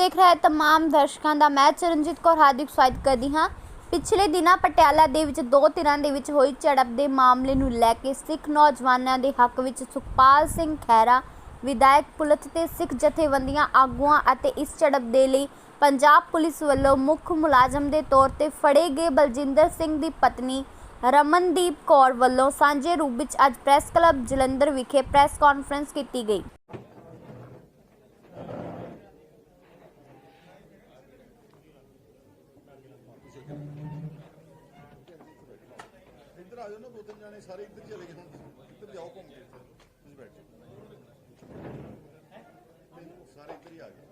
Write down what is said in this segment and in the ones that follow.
देख रहे तमाम दर्शकों का मैं चरणजीत कौर हार्दिक स्वागत करती हाँ। पिछले दिनों पटियाला दे विच दो धिरां दे विच होई झड़प के मामले नूं लैके सिख नौजवानों के हक विच सुखपाल सिंह खैरा विधायक पुलथ ते सिख जथेबंदियां आगूआं अते इस झड़प दे लई पंजाब पुलिस वल्लों मुख मुलाजम के तौर पर फड़े गए बलजिंदर सिंह की पत्नी रमनदीप कौर वल्लों सांझे रूप विच अज प्रैस क्लब जलंधर विखे प्रैस कॉन्फ्रेंस की गई। इधर आ जाओ ना, दो तीन जाने सारे इधर चले गए। इधर जाओ, घूम के तुम बैठो, सारे इधर ही आ गए।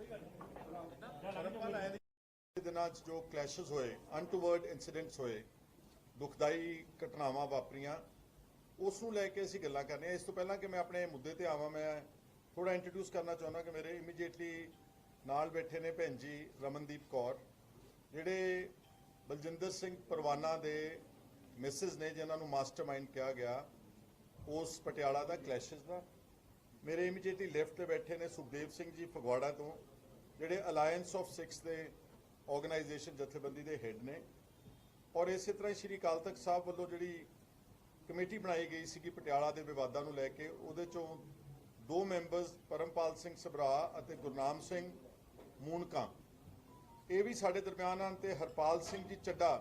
दिनां जो क्लैशेस होए, अनटूवर्ड इंसीडेंट्स होए, दुखदाई घटनावां वापरियां, उस नूं लैके असीं गल्लां करने। इस तो पहला कि मैं अपने मुद्दे ते आवां, मैं थोड़ा इंट्रोड्यूस करना चाहुंदा कि मेरे इमीडिएटली नाल बैठे ने भैन जी रमनदीप कौर, जिहड़े बलजिंदर सिंह परवाना दे मिसिज ने, जिन्होंने मास्टरमाइंड कहा गया उस पटियाला का क्लैशेस का। मेरे इमीडिएटली लेफ्ट पे बैठे ने सुखदेव सिंह जी फगवाड़ा तो, जिहड़े अलायंस ऑफ सिक्स के ऑर्गेनाइजेशन जथेबंदी के हेड ने। और इस तरह श्री अकाल तख्त साहब वालों जी कमेटी बनाई गई सी पटियाला के विवादों को लैके, उहदे चों दो मैंबर्स परमपाल सिंह सबरा और गुरनाम सिंह मूनका ये भी साढ़े दरम्यान हैं, तो हरपाल सिंह जी चड्डा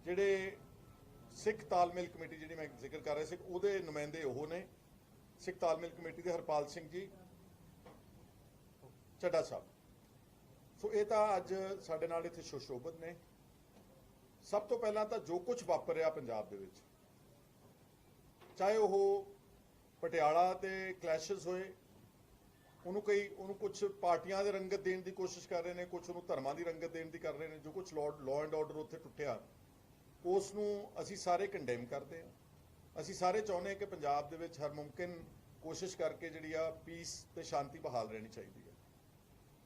जिहड़े सिख तालमेल कमेटी जी मैं जिक्र कर रहा सी उहदे नुमाइंदे वो ने, सिख तालमेल कमेटी के हरपाल सिंह जी चड्डा साहब। सो ये तो अज साडे नाल इत्थे सुशोभित ने। सब तो पहला तो जो कुछ वापरिया पंजाब दे विच, चाहे वह पटियाला ते क्लैशेस होए, उन्होंने कई उन्होंने कुछ पार्टियां दे रंगत देने की कोशिश कर रहे हैं, कुछ उन्होंने धर्मां की रंगत देने की कर रहे हैं। जो कुछ लॉ एंड ऑर्डर उत्थे टुटिया उसनूं असीं सारे कंडेम करते हैं। असीं सारे चाहुंदे हैं कि पंजाब दे विच हर मुमकिन कोशिश करके जिहड़ी आ पीस ते शांति बहाल रहनी चाहिए है।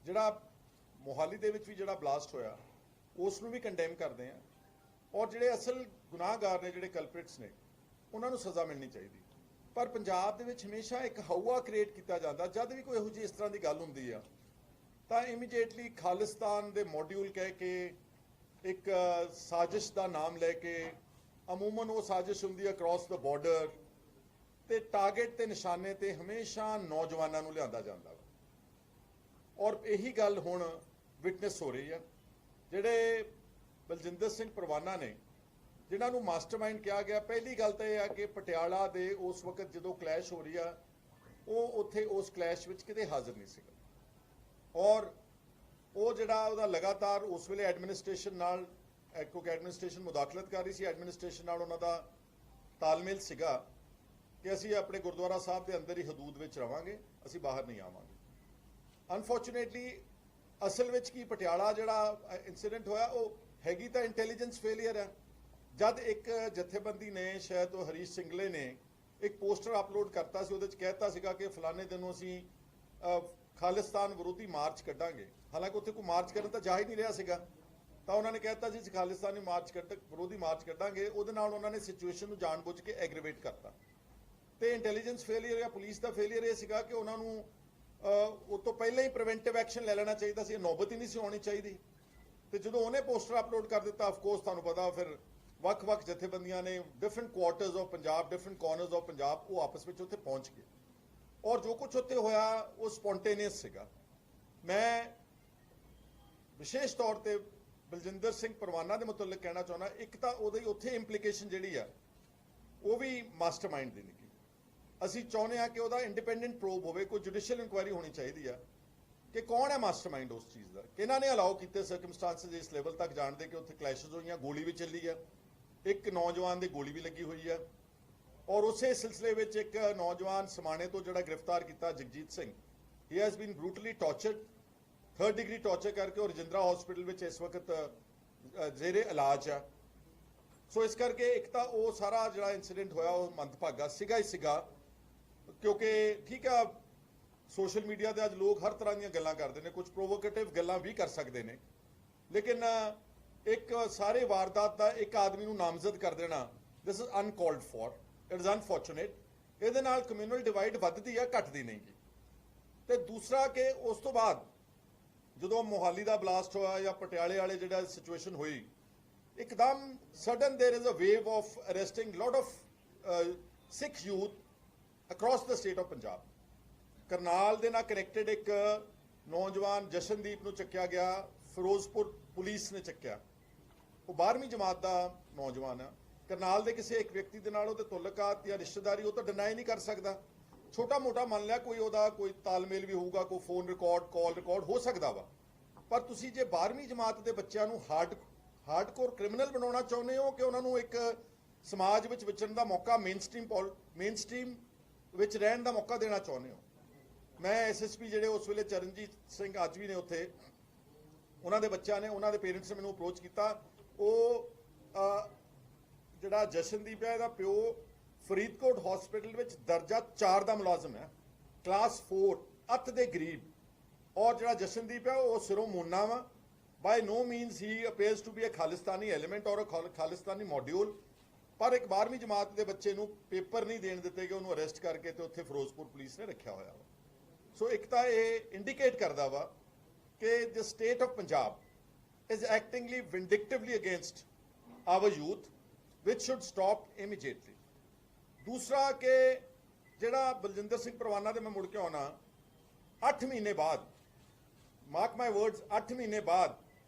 जिहड़ा मोहाली दे विच भी जिहड़ा ब्लास्ट होया उसनूं भी कंडेम करते हैं, और जिहड़े असल गुनाहगार ने, जिहड़े कल्प्रिट्स ने, उन्हां नूं सज़ा मिलनी चाहिए। पर पंजाब दे विच हमेशा एक हवा क्रिएट किया जाता, जब भी कोई इहो जी इस तरह की गल हुंदी आ तां इमीडिएटली खालिस्तान दे मॉड्यूल कह के एक साजिश का नाम लैके, अमूमन वो साजिश हुंदी अक्रॉस द बॉर्डर, ते टारगेट ते निशाने ते हमेशा नौजवानों को लिया जाता है। और यही गल हुण विटनेस हो रही है। जिहड़े बलजिंदर सिंह परवाना ने, जिन्होंने मास्टरमाइंड कहा गया, पहली गल तो यह है कि पटियाला दे उस वक्त जो क्लैश हो रही है वो उत्थे उस क्लैश विच किते हाजिर नहीं सीगा, और वो जिहड़ा लगातार उस वेले एडमिनिस्ट्रेशन नाल, क्योंकि एडमिनिस्ट्रेशन मुदाखलत कर रही सी, एडमिनिस्ट्रेशन नाल उन्हां दा तालमेल सीगा कि असीं अपने गुरुद्वारा साहब के अंदर ही हदूद विच रवांगे, असीं बाहर नहीं आवांगे। अनफॉर्चुनेटली असल विच की पटियाला जिहड़ा इंसीडेंट होया वो हैगी तां इंटैलीजेंस फेलियर है। जद एक जथेबंदी ने, शायद तो हरीश सिंगले ने एक पोस्टर अपलोड करता सी, उहदे च कहता सीगा कि फलाने दिनों असीं खालिस्तान विरोधी मार्च कड्डांगे। हालांकि उत्थे कोई मार्च करन तां जा ही नहीं रहा सीगा, तां उन्होंने कहता जी खालिस्तानी मार्च विरोधी मार्च कड्डांगे। उहदे नाल उन्होंने सिचुएशन नूं जानबुझ के एग्रीवेट करता। तो इंटैलीजेंस फेलियर या पुलिस का फेलियर यह सीगा कि उन्होंने उस तो पहले ही प्रिवेंटिव एक्शन ले लेना चाहिए सी, नौबत ही नहीं सी आनी चाहिए। तो जो उन्हें पोस्टर अपलोड कर दिता, ऑफकोर्स तुहानूं पता फिर वक्-वक् जथेबंदियां ने different quarters of Punjab, different corners of Punjab वो आपस में उत्थे पहुंच गए, और जो कुछ उत्थे होया वो स्पॉन्टेनियस सीगा। मैं विशेष तौर पर बलजिंदर सिंह परवाना के मुतल्लिक कहना चाहना, एक तो उहदी उत्थे इंप्लीकेशन जिहड़ी आ वो भी मास्टरमाइंड दी निकली। असीं चाहुंदे आ कि उहदा इंडिपेंडेंट प्रोब होवे, कोई जुडिशियल इंक्वायरी होनी चाहिए है कि कौन है मास्टरमाइंड उस चीज़ का, किन्हां ने अलाउ कीते सर्कमस्टांसिस इस लेवल तक जाणदे कि उत्थे क्लैशेस होईयां, गोली भी चली है, एक नौजवान की गोली भी लगी हुई है। और उस सिलसिले में एक नौजवान समाने तो जिहड़ा गिरफ्तार किया Jagjit Singh, he has been brutally tortured, 3rd degree torture करके, और रजिंद्रा हॉस्पिटल में इस वक्त जेरे इलाज है। सो इस करके एक तो वो सारा जिहड़ा इंसीडेंट होया वो मंदभागा सीगा ही सीगा, क्योंकि ठीक है सोशल मीडिया पर अज लोग हर तरह दी गल्लां करते हैं, कुछ प्रोवोकेटिव गल्लां भी कर सकते हैं, लेकिन एक सारे वारदात का एक आदमी नूं नामजद कर देना, this is uncalled for, it is unfortunate. इहदे नाल कम्यूनल डिवाइड वधदी है, घटदी नहीं गी। ते दूसरा कि उस तो बाद ਜਦੋਂ ਮੋਹਾਲੀ ਦਾ ਬਲਾਸਟ ਹੋਇਆ ਜਾਂ ਪਟਿਆਲੇ ਵਾਲੇ ਜਿਹੜਾ ਸਿਚੁਏਸ਼ਨ ਹੋਈ, ਇੱਕਦਮ sudden there is a wave of arresting lot of Sikh youth across the state of Punjab. Karnal ਦੇ ਨਾਲ ਕਨੈਕਟਡ ਇੱਕ ਨੌਜਵਾਨ ਜਸ਼ਨਦੀਪ ਨੂੰ ਚੱਕਿਆ ਗਿਆ, ਫਿਰੋਜ਼ਪੁਰ ਪੁਲਿਸ ਨੇ ਚੱਕਿਆ। ਉਹ 12ਵੀਂ ਜਮਾਤ ਦਾ ਨੌਜਵਾਨ ਆ। ਕਰਨਾਲ ਦੇ ਕਿਸੇ ਇੱਕ ਵਿਅਕਤੀ ਦੇ ਨਾਲ ਉਹਦੇ ਤੁਲਕਾਤ ਜਾਂ ਰਿਸ਼ਤੇਦਾਰੀ ਉਹ ਤਾਂ ਡਿਨਾਈ ਨਹੀਂ ਕਰ ਸਕਦਾ। ਛੋਟਾ ਮੋਟਾ ਮੰਨ ਲਿਆ ਕੋਈ ਉਹਦਾ ਕੋਈ ਤਾਲਮੇਲ ਵੀ ਹੋਊਗਾ, ਕੋਈ ਫੋਨ ਰਿਕਾਰਡ, ਕਾਲ ਰਿਕਾਰਡ ਹੋ ਸਕਦਾ ਵਾ। ਪਰ ਤੁਸੀਂ ਜੇ 12ਵੀਂ ਜਮਾਤ ਦੇ ਬੱਚਿਆਂ ਨੂੰ ਹਾਰਡਕੋਰ ਕ੍ਰਿਮੀਨਲ ਬਣਾਉਣਾ ਚਾਹੁੰਦੇ ਹੋ ਕਿ ਉਹਨਾਂ ਨੂੰ ਇੱਕ ਸਮਾਜ ਵਿੱਚ ਵਿਚਰਨ ਦਾ ਮੌਕਾ, ਮੇਨਸਟ੍ਰੀਮ ਵਿੱਚ ਰਹਿਣ ਦਾ ਮੌਕਾ ਦੇਣਾ ਚਾਹੁੰਦੇ ਹੋ। ਮੈਂ ਐਸਐਸਪੀ ਜਿਹੜੇ ਉਸ ਵੇਲੇ ਚਰਨਜੀਤ ਸਿੰਘ ਅੱਜ ਵੀ ਨੇ ਉੱਥੇ, ਉਹਨਾਂ ਦੇ ਬੱਚਿਆਂ ਨੇ, ਉਹਨਾਂ ਦੇ ਪੇਰੈਂਟਸ ਨੇ ਮੈਨੂੰ ਅਪਰੋਚ ਕੀਤਾ। ਉਹ ਜਿਹੜਾ ਜਸ਼ਨਦੀਪ ਹੈ ਇਹਦਾ ਪਿਓ ਫਰੀਦਕੋਟ ਹਸਪੀਟਲ ਵਿੱਚ ਦਰਜਾ 4 ਦਾ ਮੁਲਾਜ਼ਮ ਹੈ, ਕਲਾਸ 4, ਅੱਤ ਦੇ ਗਰੀਬ। ਔਰ ਜਿਹੜਾ ਜਸ਼ਨਦੀਪ ਹੈ ਉਹ ਸਿਰੋਂ ਮੋਨਾ ਵਾ। By no means he appears to be a Khalistani element or a Khalistani module. ਪਰ ਇੱਕ 12ਵੀਂ ਜਮਾਤ ਦੇ ਬੱਚੇ ਨੂੰ ਪੇਪਰ ਨਹੀਂ ਦੇਣ ਦਿੱਤੇ ਕਿ ਉਹਨੂੰ ਅਰੈਸਟ ਕਰਕੇ ਤੇ ਉੱਥੇ ਫਿਰੋਜ਼ਪੁਰ ਪੁਲਿਸ ਨੇ ਰੱਖਿਆ ਹੋਇਆ ਵਾ। ਸੋ ਇੱਕ ਤਾਂ ਇਹ ਇੰਡੀਕੇਟ ਕਰਦਾ ਵਾ ਕਿ the state of Punjab is actingly vindictively against our youth, which should stop immediately. दूसरा कि ਜਿਹੜਾ ਬਲਜਿੰਦਰ ਸਿੰਘ ਪਰਵਾਨਾ ਦੇ ਮੈਂ ਮੁੜ ਕੇ ਆਉਣਾ 8 ਮਹੀਨੇ ਬਾਅਦ, ਮਾਰਕ ਮਾਈ ਵਰਡਸ, 8 ਮਹੀਨੇ ਬਾਅਦ,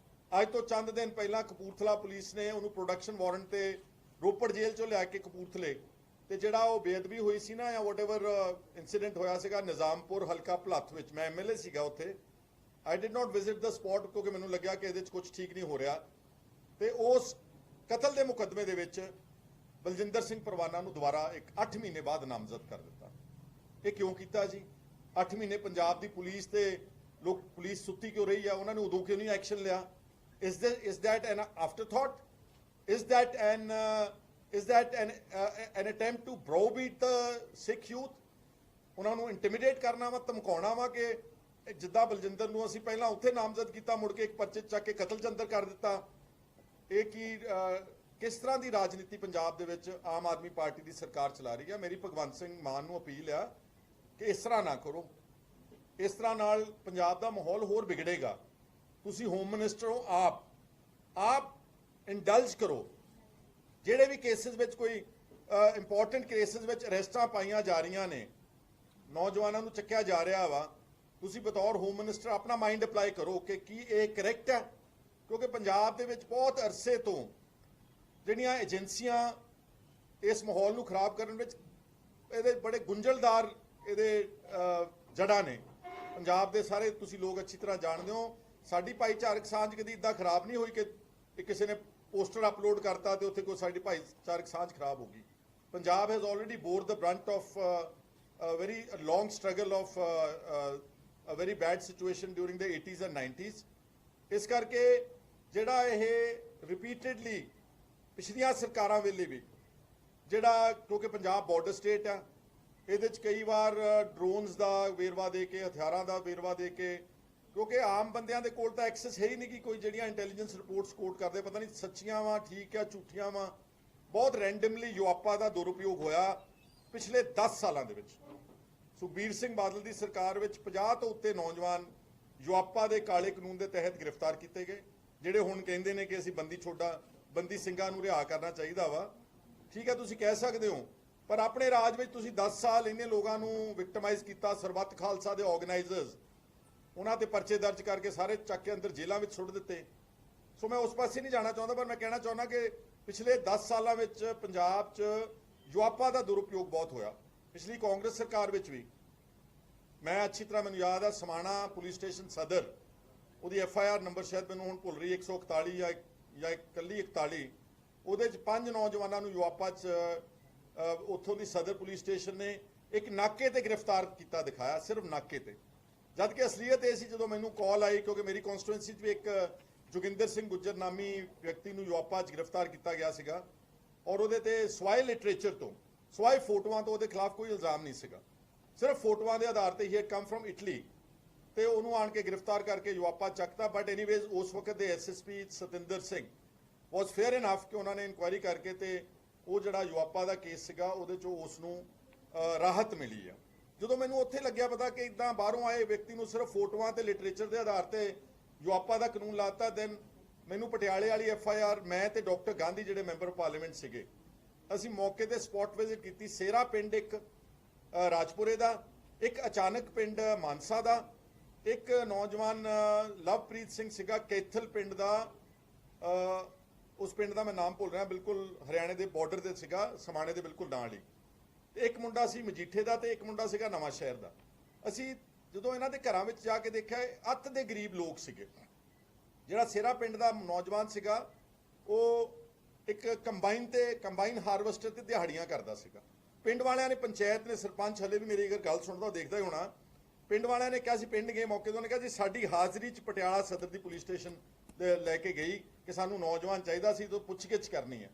ਅੱਜ ਤੋਂ ਚੰਦ ਦਿਨ ਪਹਿਲਾਂ ਕਪੂਰਥਲਾ ਪੁਲਿਸ ਨੇ ਉਹਨੂੰ ਪ੍ਰੋਡਕਸ਼ਨ ਵਾਰੰਟ ਤੇ ਰੋਪੜ ਜੇਲ੍ਹ ਚੋਂ ਲਿਆ ਕੇ ਕਪੂਰਥਲੇ ਤੇ ਜਿਹੜਾ ਉਹ ਬੇਅਦਬੀ ਹੋਈ ਸੀ ਨਾ ਜਾਂ ਵਟਐਵਰ ਇਨਸੀਡੈਂਟ ਹੋਇਆ ਸੀਗਾ ਨਿਜ਼ਾਮਪੁਰ ਹਲਕਾ ਭਲੱਥ ਵਿੱਚ, ਮੈਂ ਐਮਐਲਏ ਸੀਗਾ ਉੱਥੇ। I did not visit the spot ਕਿਉਂਕਿ ਮੈਨੂੰ ਲੱਗਿਆ ਕਿ ਇਹਦੇ 'ਚ ਕੁਝ ਠੀਕ ਨਹੀਂ ਹੋ ਰਿਹਾ। ਤੇ ਉਸ ਕਤਲ ਦੇ ਮੁਕੱਦਮੇ ਦੇ ਵਿੱਚ ਬਲਜਿੰਦਰ ਸਿੰਘ ਪਰਵਾਨਾ ਨੂੰ ਦੁਬਾਰਾ ਇੱਕ 8 ਮਹੀਨੇ ਬਾਅਦ ਨਾਮਜ਼ਦ ਕਰ ਦਿੱਤਾ। ਇਹ ਕਿਉਂ ਕੀਤਾ ਜੀ? 8 ਮਹੀਨੇ ਪੰਜਾਬ ਦੀ ਪੁਲਿਸ ਤੇ ਲੋਕ, ਪੁਲਿਸ ਸੁੱਤੀ ਕਿਉਂ ਰਹੀ ਆ? ਉਹਨਾਂ ਨੇ ਉਦੋਂ ਕਿਉਂ ਨਹੀਂ ਐਕਸ਼ਨ ਲਿਆ? Is that an afterthought? Is that an attempt to browbeat the Sikh youth? ਉਹਨਾਂ ਨੂੰ ਇੰਟੀਮੀਡੇਟ ਕਰਨਾ ਵਾ, ਧਮਕਾਉਣਾ ਵਾ ਕਿ ਜਿੱਦਾਂ ਬਲਜਿੰਦਰ ਨੂੰ ਅਸੀਂ ਪਹਿਲਾਂ ਉੱਥੇ ਨਾਮਜ਼ਦ ਕੀਤਾ, ਮੁੜ ਕੇ ਇੱਕ ਪਰਚੇ ਚੱਕ ਕੇ ਕਤਲ 'ਚ ਅੰਦਰ ਕਰ ਦਿੱਤਾ। ਇਹ ਕੀ ਕਿਸ ਤਰ੍ਹਾਂ ਦੀ ਰਾਜਨੀਤੀ ਪੰਜਾਬ ਦੇ ਵਿੱਚ ਆਮ ਆਦਮੀ ਪਾਰਟੀ ਦੀ ਸਰਕਾਰ ਚਲਾ ਰਹੀ ਹੈ? ਮੇਰੀ ਭਗਵੰਤ ਸਿੰਘ ਮਾਨ ਨੂੰ ਅਪੀਲ ਆ ਕਿ ਇਸ ਤਰ੍ਹਾਂ ਨਾ ਕਰੋ। ਇਸ ਤਰ੍ਹਾਂ ਨਾਲ ਪੰਜਾਬ ਦਾ ਮਾਹੌਲ ਹੋਰ ਵਿਗੜੇਗਾ। ਤੁਸੀਂ ਹੋਮ ਮਿਨਿਸਟਰ ਹੋ, ਆਪ ਇੰਡਲਜ ਕਰੋ। ਜਿਹੜੇ ਵੀ ਕੇਸਿਸ ਵਿੱਚ ਕੋਈ ਇੰਪੋਰਟੈਂਟ ਕੇਸਿਸ ਵਿੱਚ ਅਰੈਸਟਾਂ ਪਾਈਆਂ ਜਾ ਰਹੀਆਂ ਨੇ, ਨੌਜਵਾਨਾਂ ਨੂੰ ਚੱਕਿਆ ਜਾ ਰਿਹਾ ਵਾ, ਤੁਸੀਂ ਬਤੌਰ ਹੋਮ ਮਿਨਿਸਟਰ ਆਪਣਾ ਮਾਈਂਡ ਅਪਲਾਈ ਕਰੋ ਕਿ ਕੀ ਇਹ ਕਰੈਕਟ ਹੈ? ਕਿਉਂਕਿ ਪੰਜਾਬ ਦੇ ਵਿੱਚ ਬਹੁਤ ਅਰਸੇ ਤੋਂ ਜਿਹੜੀਆਂ ਏਜੰਸੀਆਂ ਇਸ ਮਾਹੌਲ ਨੂੰ ਖਰਾਬ ਕਰਨ ਵਿੱਚ ਇਹਦੇ ਬੜੇ ਗੁੰਝਲਦਾਰ ਇਹਦੇ ਜੜ੍ਹਾਂ ਨੇ। ਪੰਜਾਬ ਦੇ ਸਾਰੇ ਤੁਸੀਂ ਲੋਕ ਅੱਛੀ ਤਰ੍ਹਾਂ ਜਾਣਦੇ ਹੋ। ਸਾਡੀ ਭਾਈਚਾਰਕ ਸਾਂਝ ਕਦੀ ਇੱਦਾਂ ਖਰਾਬ ਨਹੀਂ ਹੋਈ ਕਿ ਕਿਸੇ ਨੇ ਪੋਸਟਰ ਅਪਲੋਡ ਕਰਤਾ ਤੇ ਉੱਥੇ ਕੋਈ ਸਾਡੀ ਭਾਈਚਾਰਕ ਸਾਂਝ ਖਰਾਬ ਹੋ ਗਈ। Punjab has already bore the brunt of very long struggle of a very bad situation during the 80s and 90s। ਇਸ ਕਰਕੇ ਜਿਹੜਾ ਇਹ ਰਿਪੀਟਡਲੀ ਪਿਛਲੀਆਂ ਸਰਕਾਰਾਂ ਵੇਲੇ ਵੀ ਜਿਹੜਾ, ਕਿਉਂਕਿ ਪੰਜਾਬ ਬਾਰਡਰ ਸਟੇਟ ਆ, ਇਹਦੇ 'ਚ ਕਈ ਵਾਰ ਡਰੋਨਸ ਦਾ ਵੇਰਵਾ ਦੇ ਕੇ, ਹਥਿਆਰਾਂ ਦਾ ਵੇਰਵਾ ਦੇ ਕੇ, ਕਿਉਂਕਿ ਆਮ ਬੰਦਿਆਂ ਦੇ ਕੋਲ ਤਾਂ ਐਕਸੈਸ ਹੈ ਹੀ ਨਹੀਂ ਕਿ ਕੋਈ ਜਿਹੜੀਆਂ ਇੰਟੈਲੀਜੈਂਸ ਰਿਪੋਰਟਸ ਕੋਟ ਕਰਦੇ ਪਤਾ ਨਹੀਂ ਸੱਚੀਆਂ ਵਾ, ਠੀਕ ਆ, ਝੂਠੀਆਂ ਵਾ। ਬਹੁਤ ਰੈਂਡਮਲੀ ਯੂਆਪਾ ਦਾ ਦੁਰਉਪਯੋਗ ਹੋਇਆ ਪਿਛਲੇ 10 ਸਾਲਾਂ ਦੇ ਵਿੱਚ। ਸੁਖਬੀਰ ਸਿੰਘ ਬਾਦਲ ਦੀ ਸਰਕਾਰ ਵਿੱਚ 50 ਤੋਂ ਉੱਤੇ ਨੌਜਵਾਨ ਯੂਆਪਾ ਦੇ ਕਾਲੇ ਕਾਨੂੰਨ ਦੇ ਤਹਿਤ ਗ੍ਰਿਫਤਾਰ ਕੀਤੇ ਗਏ, ਜਿਹੜੇ ਹੁਣ ਕਹਿੰਦੇ ਨੇ ਕਿ ਅਸੀਂ ਬੰਦੀ ਸਿੰਘਾਂ ਨੂੰ ਰਿਹਾ ਕਰਨਾ ਚਾਹੀਦਾ ਵਾ। ਠੀਕ ਹੈ, ਤੁਸੀਂ ਕਹਿ ਸਕਦੇ ਹੋ, ਪਰ ਆਪਣੇ ਰਾਜ ਵਿੱਚ ਤੁਸੀਂ 10 ਸਾਲ ਇੰਨੇ ਲੋਕਾਂ ਨੂੰ ਵਿਕਟਮਾਈਜ਼ ਕੀਤਾ। ਸਰਬੱਤ ਖਾਲਸਾ ਦੇ ਆਰਗੇਨਾਈਜ਼ਰਸ, ਉਹਨਾਂ ਤੇ ਪਰਚੇ ਦਰਜ ਕਰਕੇ ਸਾਰੇ ਚੱਕ ਕੇ ਅੰਦਰ ਜੇਲ੍ਹਾਂ ਵਿੱਚ ਸੁੱਟ ਦਿੱਤੇ। ਸੋ ਮੈਂ ਉਸ ਪਾਸੇ ਨਹੀਂ ਜਾਣਾ ਚਾਹੁੰਦਾ, ਪਰ ਮੈਂ ਕਹਿਣਾ ਚਾਹੁੰਦਾ ਕਿ ਪਿਛਲੇ 10 ਸਾਲਾਂ ਵਿੱਚ ਪੰਜਾਬ 'ਚ ਯੂਆਪਾ ਦਾ ਦੁਰਉਪਯੋਗ ਬਹੁਤ ਹੋਇਆ। ਪਿਛਲੀ ਕਾਂਗਰਸ ਸਰਕਾਰ ਵਿੱਚ ਵੀ ਮੈਂ ਅੱਛੀ ਤਰ੍ਹਾਂ, ਮੈਨੂੰ ਯਾਦ ਆ, ਸਮਾਣਾ ਪੁਲਿਸ ਸਟੇਸ਼ਨ ਸਦਰ, ਉਹਦੀ FIR ਨੰਬਰ ਸ਼ਾਇਦ ਮੈਨੂੰ ਹੁਣ ਭੁੱਲ ਰਹੀ, 141 ਜਾਂ ਇਕੱਲੀ 41, ਉਹਦੇ 'ਚ 5 ਨੌਜਵਾਨਾਂ ਨੂੰ ਯੂਆਪਾ 'ਚ ਉੱਥੋਂ ਦੀ ਸਦਰ ਪੁਲਿਸ ਸਟੇਸ਼ਨ ਨੇ ਇੱਕ ਨਾਕੇ ਤੇ ਗ੍ਰਿਫਤਾਰ ਕੀਤਾ ਦਿਖਾਇਆ, ਸਿਰਫ ਨਾਕੇ ਤੇ। ਜਦ ਕਿ ਅਸਲੀਅਤ ਇਹ ਸੀ, ਜਦੋਂ ਮੈਨੂੰ ਕਾਲ ਆਈ, ਕਿਉਂਕਿ ਮੇਰੀ ਕੌਂਸਟੀਟੂਐਂਸੀ 'ਚ ਵੀ ਇੱਕ ਜੋਗਿੰਦਰ ਸਿੰਘ ਗੁੱਜਰ ਨਾਮੀ ਵਿਅਕਤੀ ਨੂੰ ਯੂਆਪਾ 'ਚ ਗ੍ਰਿਫਤਾਰ ਕੀਤਾ ਗਿਆ ਸੀਗਾ, ਔਰ ਉਹਦੇ ਤੇ ਸਵਾਏ ਲਿਟਰੇਚਰ ਤੋਂ, ਸਵਾਏ ਫੋਟੋਆਂ ਤੋਂ ਉਹਦੇ ਖਿਲਾਫ ਕੋਈ ਇਲਜ਼ਾਮ ਨਹੀਂ ਸੀਗਾ, ਸਿਰਫ ਫੋਟੋਆਂ ਦੇ ਆਧਾਰ ਤੇ ਹੀ ਹੈਡ ਕਮ ਫਰਮ ਇਟਲੀ, ਤੇ ਉਹਨੂੰ ਆਣ ਕੇ ਗ੍ਰਿਫਤਾਰ ਕਰਕੇ ਯੂਆਪਾ ਚੱਕਤਾ। ਬਟ ਐਨੀਵੇਜ਼ ਉਸ ਵਕਤ ਦੇ SSP ਸਤਿੰਦਰ ਸਿੰਘ ਵਾਸ ਫੇਅਰ ਇਨਫ ਕਿ ਉਹਨਾਂ ਨੇ ਇਨਕੁਆਇਰੀ ਕਰਕੇ ਤੇ ਉਹ ਜਿਹੜਾ ਯੂਆਪਾ ਦਾ ਕੇਸ ਸੀਗਾ ਉਹਦੇ 'ਚੋਂ ਉਸ ਨੂੰ ਰਾਹਤ ਮਿਲੀ ਆ। ਜਦੋਂ ਮੈਨੂੰ ਉੱਥੇ ਲੱਗਿਆ ਪਤਾ ਕਿ ਇਦਾਂ ਬਾਹਰੋਂ ਆਏ ਵਿਅਕਤੀ ਨੂੰ ਸਿਰਫ ਫੋਟੋਆਂ ਤੇ ਲਿਟਰੇਚਰ ਦੇ ਆਧਾਰ ਤੇ ਯੂਆਪਾ ਦਾ ਕਾਨੂੰਨ ਲਾਤਾ। ਦੈਨ ਮੈਨੂੰ ਪਟਿਆਲੇ ਵਾਲੀ FIR ਮੈਂ ਤੇ ਡਾਕਟਰ ਗਾਂਧੀ ਜਿਹੜੇ ਮੈਂਬਰ ਪਾਰਲੀਮੈਂਟ ਸੀਗੇ, ਅਸੀਂ ਮੌਕੇ ਤੇ ਸਪੌਟ ਵਿਜ਼ਿਟ ਕੀਤੀ। ਸੇਰਾ ਪਿੰਡ ਇੱਕ ਰਾਜਪੁਰੇ ਦਾ, ਇੱਕ ਅਚਾਨਕ ਪਿੰਡ ਮਾਨਸਾ ਦਾ, ਇੱਕ ਨੌਜਵਾਨ ਲਵਪ੍ਰੀਤ ਸਿੰਘ ਸੀਗਾ ਕੈਥਲ ਪਿੰਡ ਦਾ, ਉਸ ਪਿੰਡ ਦਾ ਮੈਂ ਨਾਮ ਭੁੱਲ ਰਿਹਾ, ਬਿਲਕੁਲ ਹਰਿਆਣੇ ਦੇ ਬਾਰਡਰ ਤੇ ਸੀਗਾ, ਸਮਾਣੇ ਦੇ ਬਿਲਕੁਲ ਨਾਲ ਹੀ। ਤੇ ਇੱਕ ਮੁੰਡਾ ਸੀ ਮਜੀਠੇ ਦਾ ਤੇ ਇੱਕ ਮੁੰਡਾ ਸੀਗਾ ਨਵਾਂ ਸ਼ਹਿਰ ਦਾ। ਅਸੀਂ ਜਦੋਂ ਇਹਨਾਂ ਦੇ ਘਰਾਂ ਵਿੱਚ ਜਾ ਕੇ ਦੇਖਿਆ, ਅੱਤ ਦੇ ਗਰੀਬ ਲੋਕ ਸੀਗੇ। ਜਿਹੜਾ ਸੇਰਾ ਪਿੰਡ ਦਾ ਨੌਜਵਾਨ ਸੀਗਾ ਉਹ ਇੱਕ ਕੰਬਾਈਨ ਹਾਰਵੈਸਟਰ ਤੇ ਦਿਹਾੜੀਆਂ ਕਰਦਾ ਸੀਗਾ। ਪਿੰਡ ਵਾਲਿਆਂ ਨੇ, ਪੰਚਾਇਤ ਨੇ, ਸਰਪੰਚ ਹਲੇ ਵੀ ਮੇਰੀ ਅਗਰ ਗੱਲ ਸੁਣਦਾ ਦੇਖਦਾ ਹੀ ਹੋਣਾ, ਪਿੰਡ ਵਾਲਿਆਂ ਨੇ ਕਿਹਾ ਸੀ, ਪਿੰਡ ਗਏ ਮੌਕੇ ਤੋਂ, ਉਹਨੇ ਕਿਹਾ ਜੀ ਸਾਡੀ ਹਾਜ਼ਰੀ 'ਚ ਪਟਿਆਲਾ ਸਦਰ ਦੀ ਪੁਲਿਸ ਸਟੇਸ਼ਨ ਦੇ ਲੈ ਕੇ ਗਈ ਕਿ ਸਾਨੂੰ ਨੌਜਵਾਨ ਚਾਹੀਦਾ ਸੀ ਤੋਂ ਪੁੱਛਗਿੱਛ ਕਰਨੀ ਹੈ,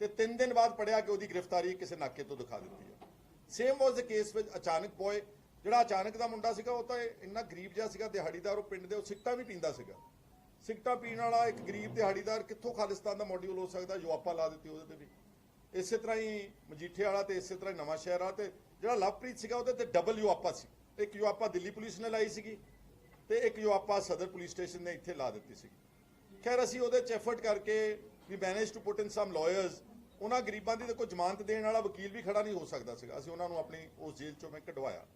ਤੇ 3 ਦਿਨ ਬਾਅਦ ਪੜਿਆ ਕਿ ਉਹਦੀ ਗ੍ਰਿਫਤਾਰੀ ਕਿਸੇ ਨਾਕੇ ਤੋਂ ਦਿਖਾ ਦਿੱਤੀ ਹੈ। Same was the case with ਅਚਾਨਕ ਬॉय। ਜਿਹੜਾ ਅਚਾਨਕ ਦਾ ਮੁੰਡਾ ਸੀਗਾ ਉਹ ਤਾਂ ਇੰਨਾ ਗਰੀਬ ਜਿਹਾ ਸੀਗਾ, ਦਿਹਾੜੀਦਾਰ, ਉਹ ਪਿੰਡ ਦੇ, ਉਹ ਸਿਗਟਾਂ ਵੀ ਪੀਂਦਾ ਸੀਗਾ। ਸਿਗਟਾਂ ਪੀਣ ਵਾਲਾ ਇੱਕ ਗਰੀਬ ਦਿਹਾੜੀਦਾਰ ਕਿੱਥੋਂ ਖਾਲਿਸਤਾਨ ਦਾ ਮੋਡਿਊਲ ਹੋ ਸਕਦਾ? ਯੂਆਪਾ ਲਾ ਦਿੱਤੀ ਉਹਦੇ ਤੇ ਵੀ। ਇਸੇ ਤਰ੍ਹਾਂ ਹੀ ਮਜੀਠੇ ਵਾਲਾ ਤੇ ਇਸੇ ਤਰ੍ਹਾਂ ਹੀ ਨਵਾਂ ਸ਼ਹਿਰ ਵਾਲਾ, ਤੇ ਜਿਹੜਾ ਲਵਪ੍ਰੀਤ ਸੀਗਾ ਉਹਦੇ ਤੇ ਡਬਲ ਯੂਆਪਾ ਸੀ। ਇੱਕ ਯੂਆਪਾ ਦਿੱਲੀ ਪੁਲਿਸ ਨੇ ਲਾਈ ਸੀਗੀ ਤੇ ਇੱਕ ਯੂਆਪਾ ਸਦਰ ਪੁਲਿਸ ਸਟੇਸ਼ਨ ਨੇ ਇੱਥੇ ਲਾ ਦਿੱਤੀ ਸੀ। ਖੈਰ ਅਸੀਂ ਉਹਦੇ 'ਚ ਐਫਰਟ ਕਰਕੇ we manage to put in some lawyers. ਉਹਨਾਂ ਗਰੀਬਾਂ ਦੀ ਤਾਂ ਕੋਈ ਜ਼ਮਾਨਤ ਦੇਣ ਵਾਲਾ ਵਕੀਲ ਵੀ ਖੜਾ ਨਹੀਂ ਹੋ ਸਕਦਾ ਸੀਗਾ, ਅਸੀਂ ਉਹਨਾਂ ਨੂੰ ਆਪਣੀ ਉਸ ਜੇਲ੍ਹ 'ਚੋਂ ਮੈਂ ਕਢਵਾਇਆ।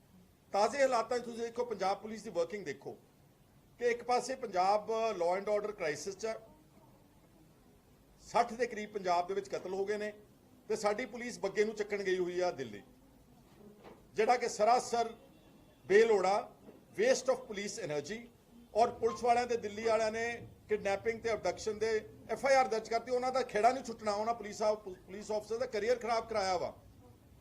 ਤਾਜ਼ੇ ਹਾਲਾਤਾਂ 'ਚ ਤੁਸੀਂ ਦੇਖੋ, ਪੰਜਾਬ ਪੁਲਿਸ ਦੀ ਵਰਕਿੰਗ ਦੇਖੋ ਕਿ ਇੱਕ ਪਾਸੇ Punjab law and order crisis 'ਚ 60 ਦੇ ਕਰੀਬ ਪੰਜਾਬ ਦੇ ਵਿੱਚ ਕਤਲ ਹੋ ਗਏ ਨੇ, ਤੇ ਸਾਡੀ ਪੁਲਿਸ ਬੱਗੇ ਨੂੰ ਚੱਕਣ ਗਈ ਹੋਈ ਆ ਦਿੱਲੀ, ਜਿਹੜਾ ਕਿ ਸਰਾਸਰ ਬੇਲੋੜਾ ਵੇਸਟ ਆਫ ਪੁਲਿਸ એનર્ਜੀ। ਔਰ ਪੁਲਿਸ ਵਾਲਿਆਂ ਤੇ ਦਿੱਲੀ ਵਾਲਿਆਂ ਨੇ ਕਿਡਨੈਪਿੰਗ ਤੇ ਅਬਡਕਸ਼ਨ ਦੇ FIR ਦਰਜ ਕਰਤੀ। ਉਹਨਾਂ ਦਾ ਖੇੜਾ ਨਹੀਂ ਛੁੱਟਣਾ, ਉਹਨਾਂ ਪੁਲਿਸ ਆਫਸਰ ਦਾ ਕੈਰੀਅਰ ਖਰਾਬ ਕਰਾਇਆ ਵਾ।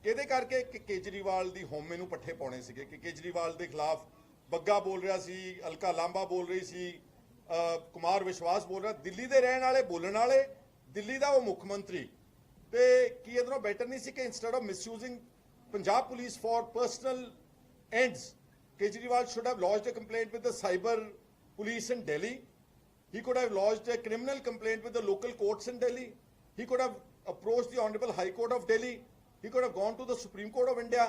ਕਿਹਦੇ ਕਰਕੇ? ਕਿ ਕੇਜਰੀਵਾਲ ਦੀ ਹੋਮੇ ਨੂੰ ਪੱਠੇ ਪਾਉਣੇ ਸੀਗੇ, ਕਿ ਕੇਜਰੀਵਾਲ ਦੇ ਖਿਲਾਫ ਬੱਗਾ ਬੋਲ ਰਿਹਾ ਸੀ, ਅਲਕਾ ਲਾਂਬਾ ਬੋਲ ਰਹੀ ਸੀ, ਕੁਮਾਰ ਵਿਸ਼ਵਾਸ ਬੋਲ ਰਿਹਾ, ਦਿੱਲੀ ਦੇ ਰਹਿਣ ਵਾਲੇ, ਬੋਲਣ ਵਾਲੇ, ਦਿੱਲੀ ਦਾ ਉਹ ਮੁੱਖ ਮੰਤਰੀ। ਤੇ ਕੀ ਇਹਦੋਂ ਬੈਟਰ ਨਹੀਂ ਸੀ ਕਿ instead of misusing Punjab police for personal ends, Kejriwal should have lodged a complaint with the cyber police in Delhi. He could have lodged a criminal complaint with the local courts in Delhi. He could have approached the Honorable High Court of Delhi. He could have gone to the Supreme Court of India.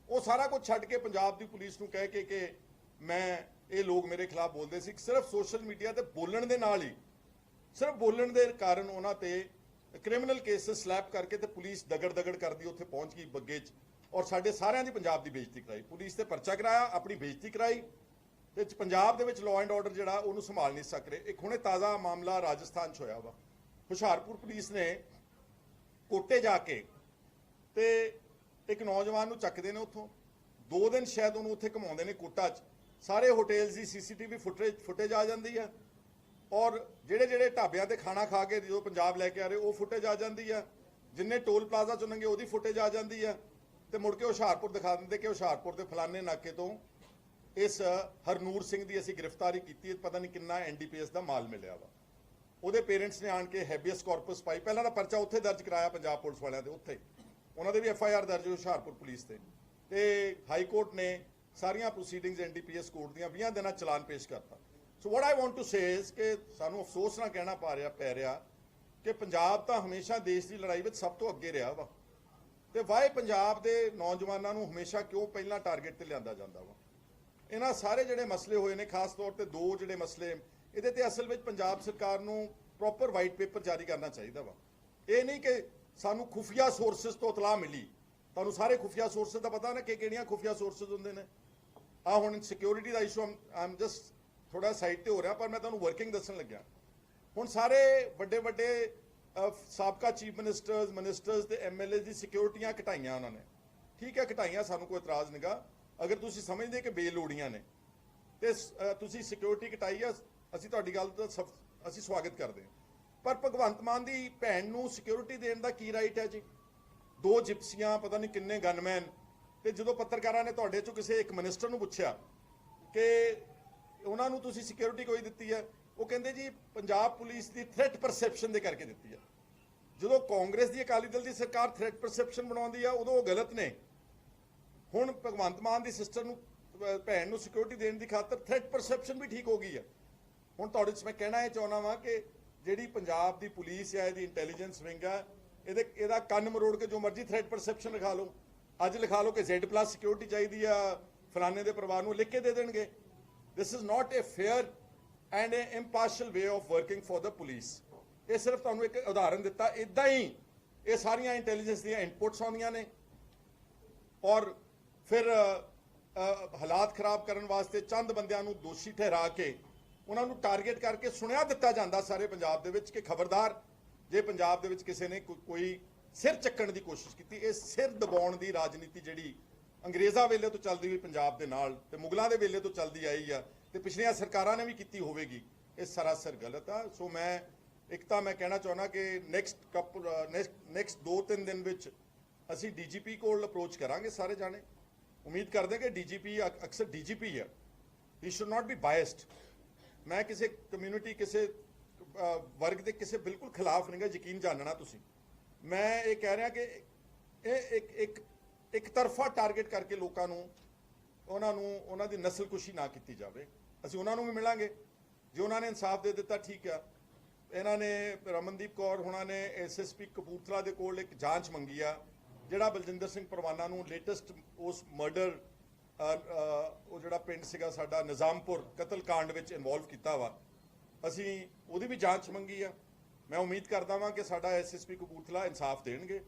ਉਹ ਸਾਰਾ ਕੁਝ ਛੱਡ ਕੇ ਪੰਜਾਬ ਦੀ police ਨੂੰ ਕਹਿ ਕੇ ਕਿ ਮੈਂ, ਇਹ ਲੋਕ ਮੇਰੇ ਖਿਲਾਫ ਬੋਲਦੇ ਸੀ, ਸਿਰਫ ਸੋਸ਼ਲ ਮੀਡੀਆ ਤੇ ਬੋਲਣ ਦੇ ਨਾਲ ਹੀ, ਸਿਰਫ ਬੋਲਣ ਦੇ ਕਾਰਨ ਉਹਨਾਂ ਤੇ ਕ੍ਰਿਮੀਨਲ ਕੇਸਸ ਸਲੈਪ ਕਰਕੇ ਤੇ ਪੁਲਿਸ ਦਗੜ ਕਰਦੀ ਉੱਥੇ ਪਹੁੰਚ ਗਈ ਬੱਗੇ 'ਚ, ਔਰ ਸਾਡੇ ਸਾਰਿਆਂ ਦੀ ਪੰਜਾਬ ਦੀ ਬੇਇੱਜ਼ਤੀ ਕਰਾਈ। ਪੁਲਿਸ ਤੇ ਪਰਚਾ ਕਰਾਇਆ, ਆਪਣੀ ਬੇਇੱਜ਼ਤੀ ਕਰਾਈ, ਤੇ ਪੰਜਾਬ ਦੇ ਵਿੱਚ ਲਾਅ ਐਂਡ ਆਰਡਰ ਜਿਹੜਾ ਉਹਨੂੰ ਸੰਭਾਲ ਨਹੀਂ ਸਕ ਰਹੇ। ਇੱਕ ਹੁਣੇ ਤਾਜ਼ਾ ਮਾਮਲਾ ਰਾਜਸਥਾਨ 'ਚ ਹੋਇਆ ਵਾ। ਹੁਸ਼ਿਆਰਪੁਰ ਪੁਲਿਸ ਨੇ ਕੋਟੇ ਜਾ ਕੇ ਤੇ ਇੱਕ ਨੌਜਵਾਨ ਨੂੰ ਚੱਕਦੇ ਨੇ, ਉੱਥੋਂ 2 ਦਿਨ ਸ਼ਾਇਦ ਉਹਨੂੰ ਉੱਥੇ ਘੁਮਾਉਂਦੇ ਨੇ ਕੋਟਾ 'ਚ। ਸਾਰੇ ਹੋਟਲਸ ਦੀ CCTV ਫੁਟੇਜ ਆ ਜਾਂਦੀ ਆ, ਔਰ ਜਿਹੜੇ ਢਾਬਿਆਂ ਤੇ ਖਾਣਾ ਖਾ ਕੇ ਜਦੋਂ ਪੰਜਾਬ ਲੈ ਕੇ ਆ ਰਹੇ ਉਹ ਫੁਟੇਜ ਆ ਜਾਂਦੀ ਆ, ਜਿੰਨੇ ਟੋਲ ਪਲਾਜ਼ਾ ਚੁਣਨਗੇ ਉਹਦੀ ਫੁਟੇਜ ਆ ਜਾਂਦੀ ਆ, ਤੇ ਮੁੜ ਕੇ ਹੁਸ਼ਿਆਰਪੁਰ ਦਿਖਾ ਦਿੰਦੇ ਕਿ ਹੁਸ਼ਿਆਰਪੁਰ ਦੇ ਫਲਾਣੇ ਨਾਕੇ ਤੋਂ ਇਸ ਹਰਨੂਰ ਸਿੰਘ ਦੀ ਅਸੀਂ ਗ੍ਰਿਫਤਾਰੀ ਕੀਤੀ, ਪਤਾ ਨਹੀਂ ਕਿੰਨਾ NDPS ਦਾ ਮਾਲ ਮਿਲਿਆ ਵਾ। ਉਹਦੇ ਪੇਰੈਂਟਸ ਨੇ ਆਣ ਕੇ ਹੈਬੀਅਸ ਕਾਰਪਸ ਪਾਈ, ਪਹਿਲਾਂ ਦਾ ਪਰਚਾ ਉੱਥੇ ਦਰਜ ਕਰਾਇਆ ਪੰਜਾਬ ਪੁਲਿਸ ਵਾਲਿਆਂ ਦੇ, ਉੱਥੇ ਉਹਨਾਂ ਦੇ ਵੀ FIR ਦਰਜ ਹੁਸ਼ਿਆਰਪੁਰ ਪੁਲਿਸ ਤੇ ਹਾਈ ਕੋਰਟ ਨੇ ਸਾਰੀਆਂ ਪ੍ਰੋਸੀਡਿੰਗਸ NDPS ਕੋਰਟ ਦੀਆਂ 20 ਦਿਨਾਂ ਚਲਾਨ ਪੇਸ਼ ਕਰਤਾ। So what I want to say is ਕਿ ਸਾਨੂੰ ਅਫਸੋਸ ਨਾ ਕਹਿਣਾ ਪੈ ਰਿਹਾ ਕਿ ਪੰਜਾਬ ਤਾਂ ਹਮੇਸ਼ਾ ਦੇਸ਼ ਦੀ ਲੜਾਈ ਵਿੱਚ ਸਭ ਤੋਂ ਅੱਗੇ ਰਿਹਾ ਵਾ, ਤੇ ਵਾਏ ਪੰਜਾਬ ਦੇ ਨੌਜਵਾਨਾਂ ਨੂੰ ਹਮੇਸ਼ਾ ਕਿਉਂ ਪਹਿਲਾਂ ਟਾਰਗੇਟ ਤੇ ਲਿਆਂਦਾ ਜਾਂਦਾ ਵਾ? ਇਹਨਾਂ ਸਾਰੇ ਜਿਹੜੇ ਮਸਲੇ ਹੋਏ ਨੇ, ਖਾਸ ਤੌਰ ਤੇ 2 ਜਿਹੜੇ ਮਸਲੇ, ਇਹਦੇ ਤੇ ਅਸਲ ਵਿੱਚ ਪੰਜਾਬ ਸਰਕਾਰ ਨੂੰ ਪ੍ਰੋਪਰ ਵਾਈਟ ਪੇਪਰ ਜਾਰੀ ਕਰਨਾ ਚਾਹੀਦਾ ਵਾ। ਇਹ ਨਹੀਂ ਕਿ ਸਾਨੂੰ ਖੁਫੀਆ ਸੋਰਸਸ ਤੋਂ ਇਤਲਾਹ ਮਿਲੀ। ਤੁਹਾਨੂੰ ਸਾਰੇ ਖੁਫੀਆ ਸੋਰਸਸ ਦਾ ਪਤਾ ਨਾ ਕਿ ਕਿਹੜੀਆਂ ਖੁਫੀਆ ਸੋਰਸਸ ਹੁੰਦੇ ਨੇ। ਹੁਣ security the issue I'm just ਥੋੜਾ ਸਾਈਡ ਤੇ ਹੋ ਰਿਹਾ, ਪਰ ਮੈਂ ਤੁਹਾਨੂੰ ਵਰਕਿੰਗ ਦੱਸਣ ਲੱਗਿਆ। ਹੁਣ ਸਾਰੇ ਵੱਡੇ ਸਾਬਕਾ ਚੀਫ ਮਿਨਿਸਟਰਸ ਤੇ MLA ਦੀ ਸਿਕਿਉਰਿਟੀਆਂ ਘਟਾਈਆਂ ਉਹਨਾਂ ਨੇ। ਠੀਕ ਹੈ, ਘਟਾਈਆਂ, ਸਾਨੂੰ ਕੋਈ ਇਤਰਾਜ਼ ਨਹੀਂਗਾ। ਅਗਰ ਤੁਸੀਂ ਸਮਝਦੇ ਕਿ ਬੇਲੋੜੀਆਂ ਨੇ ਤੇ ਤੁਸੀਂ ਸਿਕਿਉਰਿਟੀ ਘਟਾਈ ਆ, ਅਸੀਂ ਤੁਹਾਡੀ ਗੱਲ ਦਾ ਅਸੀਂ ਸਵਾਗਤ ਕਰਦੇ ਹਾਂ, ਪਰ ਭਗਵੰਤ ਮਾਨ ਦੀ ਭੈਣ ਨੂੰ ਸਿਕਿਉਰਿਟੀ ਦੇਣ ਦਾ ਕੀ ਰਾਈਟ ਹੈ ਜੀ? 2 ਜਿਪਸੀਆਂ, ਪਤਾ ਨਹੀਂ ਕਿੰਨੇ ਗਨਮੈਨ। ਤੇ ਜਦੋਂ ਪੱਤਰਕਾਰਾਂ ਨੇ ਤੁਹਾਡੇ ਚੋਂ ਕਿਸੇ ਇੱਕ ਮਿਨਿਸਟਰ ਨੂੰ ਪੁੱਛਿਆ ਕਿ ਉਹਨਾਂ ਨੂੰ ਤੁਸੀਂ ਸਿਕਿਉਰਿਟੀ ਕੋਈ ਦਿੱਤੀ ਹੈ, ਉਹ ਕਹਿੰਦੇ ਜੀ ਪੰਜਾਬ ਪੁਲਿਸ ਦੀ ਥ੍ਰੈਟ ਪਰਸੈਪਸ਼ਨ ਦੇ ਕਰਕੇ ਦਿੱਤੀ ਹੈ। ਜਦੋਂ ਕਾਂਗਰਸ ਦੀ, ਅਕਾਲੀ ਦਲ ਦੀ ਸਰਕਾਰ ਥ੍ਰੈਟ ਪਰਸੈਪਸ਼ਨ ਬਣਾਉਂਦੀ ਆ ਉਦੋਂ ਉਹ ਗਲਤ ਨੇ। ਹੁਣ ਭਗਵੰਤ ਮਾਨ ਦੀ ਸਿਸਟਰ ਨੂੰ, ਭੈਣ ਨੂੰ ਸਿਕਿਉਰਿਟੀ ਦੇਣ ਦੀ ਖਾਤਰ ਥ੍ਰੈਟ ਪਰਸੈਪਸ਼ਨ ਵੀ ਠੀਕ ਹੋ ਗਈ ਹੈ। ਹੁਣ ਤੁਹਾਡੇ 'ਚ ਮੈਂ ਕਹਿਣਾ ਇਹ ਚਾਹੁੰਦਾ ਵਾਂ ਕਿ ਜਿਹੜੀ ਪੰਜਾਬ ਦੀ ਪੁਲਿਸ ਹੈ, ਇਹਦੀ ਇੰਟੈਲੀਜੈਂਸ ਵਿੰਗ ਆ, ਇਹਦਾ ਕੰਨ ਮਰੋੜ ਕੇ ਜੋ ਮਰਜ਼ੀ ਥ੍ਰੈਟ ਪਰਸੈਪਸ਼ਨ ਲਿਖਾ ਲਓ। ਅੱਜ ਲਿਖਾ ਲਓ ਕਿ Z+ ਸਿਕਿਉਰਿਟੀ ਚਾਹੀਦੀ ਆ ਫਲਾਣੇ ਦੇ ਪਰਿਵਾਰ ਨੂੰ, ਲਿਖ ਕੇ ਦੇ ਦੇਣਗੇ। This is not a fair and a impartial way of working for the police. ਇਹ ਸਿਰਫ ਤੁਹਾਨੂੰ ਇੱਕ ਉਦਾਹਰਨ ਦਿੱਤਾ। ਇਦਾਂ ਹੀ ਇਹ ਸਾਰੀਆਂ ਇੰਟੈਲੀਜੈਂਸ ਦੀਆਂ ਇਨਪੁਟਸ ਆਉਂਦੀਆਂ ਨੇ ਔਰ ਫਿਰ ਹਾਲਾਤ ਖਰਾਬ ਕਰਨ ਵਾਸਤੇ ਚੰਦ ਬੰਦਿਆਂ ਨੂੰ ਦੋਸ਼ੀ ਠਹਿਰਾ ਕੇ ਉਹਨਾਂ ਨੂੰ ਟਾਰਗੇਟ ਕਰਕੇ ਸੁਣਿਆ ਦਿੱਤਾ ਜਾਂਦਾ ਸਾਰੇ ਪੰਜਾਬ ਦੇ ਵਿੱਚ ਕਿ ਖਬਰਦਾਰ ਜੇ ਪੰਜਾਬ ਦੇ ਵਿੱਚ ਕਿਸੇ ਨੇ ਕੋਈ ਸਿਰ ਚੱਕਣ ਦੀ ਕੋਸ਼ਿਸ਼ ਕੀਤੀ। ਇਹ ਸਿਰ ਦਬਾਉਣ ਦੀ ਰਾਜਨੀਤੀ ਜਿਹੜੀ ਅੰਗਰੇਜ਼ਾਂ ਵੇਲੇ ਤੋਂ ਚੱਲਦੀ ਹੋਈ ਪੰਜਾਬ ਦੇ ਨਾਲ ਤੇ ਮੁਗਲਾਂ ਦੇ ਵੇਲੇ ਤੋਂ ਚੱਲਦੀ ਆਈ ਆ ਤੇ ਪਿਛਲੀਆਂ ਸਰਕਾਰਾਂ ਨੇ ਵੀ ਕੀਤੀ ਹੋਵੇਗੀ, ਇਹ ਸਰਾਸਰ ਗਲਤ ਆ। ਸੋ ਮੈਂ ਇੱਕ ਤਾਂ ਮੈਂ ਕਹਿਣਾ ਚਾਹੁੰਦਾ ਕਿ ਨੈਕਸਟ 2-3 ਦਿਨ ਵਿੱਚ ਅਸੀਂ ਡੀਜੀਪੀ ਕੋਲ ਅਪਰੋਚ ਕਰਾਂਗੇ ਸਾਰੇ ਜਾਣੇ। ਉਮੀਦ ਕਰਦੇ ਕਿ ਡੀਜੀਪੀ ਅਕਸਰ ਡੀਜੀਪੀ ਹੈ, ਹੀ ਸ਼ੁੱਡ ਨਾਟ ਬੀ ਬਾਇਸਡ। ਮੈਂ ਕਿਸੇ ਕਮਿਊਨਿਟੀ ਕਿਸੇ ਵਰਗ ਦੇ ਕਿਸੇ ਬਿਲਕੁਲ ਖਿਲਾਫ ਨਹੀਂਗਾ, ਯਕੀਨ ਜਾਣਨਾ ਤੁਸੀਂ। ਮੈਂ ਇਹ ਕਹਿ ਰਿਹਾ ਕਿ ਇਹ ਇੱਕ ਤਰਫਾ ਟਾਰਗੇਟ ਕਰਕੇ ਲੋਕਾਂ ਨੂੰ ਉਹਨਾਂ ਦੀ ਨਸਲਕੁਸ਼ੀ ਨਾ ਕੀਤੀ ਜਾਵੇ। ਅਸੀਂ ਉਹਨਾਂ ਨੂੰ ਵੀ ਮਿਲਾਂਗੇ, ਜੇ ਉਹਨਾਂ ਨੇ ਇਨਸਾਫ ਦੇ ਦਿੱਤਾ ਠੀਕ ਆ। ਇਹਨਾਂ ਨੇ ਰਮਨਦੀਪ ਕੌਰ ਹੁਣਾਂ ਨੇ ਐਸਐਸਪੀ ਕਪੂਰਥਲਾ ਦੇ ਕੋਲ ਇੱਕ ਜਾਂਚ ਮੰਗੀ ਆ, ਜਿਹੜਾ ਬਲਜਿੰਦਰ ਸਿੰਘ ਪਰਵਾਨਾ ਨੂੰ ਲੇਟੈਸਟ ਉਸ ਮਰਡਰ ਉਹ ਜਿਹੜਾ ਪਿੰਡ ਸੀਗਾ ਸਾਡਾ ਨਿਜ਼ਾਮਪੁਰ ਕਤਲकांड ਵਿੱਚ ਇਨਵੋਲਵ ਕੀਤਾ ਵਾ, ਅਸੀਂ ਉਹਦੀ ਵੀ ਜਾਂਚ ਮੰਗੀ ਆ। ਮੈਂ ਉਮੀਦ ਕਰਦਾ ਵਾਂ ਕਿ ਸਾਡਾ ਐਸਐਸਪੀ ਕਪੂਰਥਲਾ ਇਨਸਾਫ ਦੇਣਗੇ,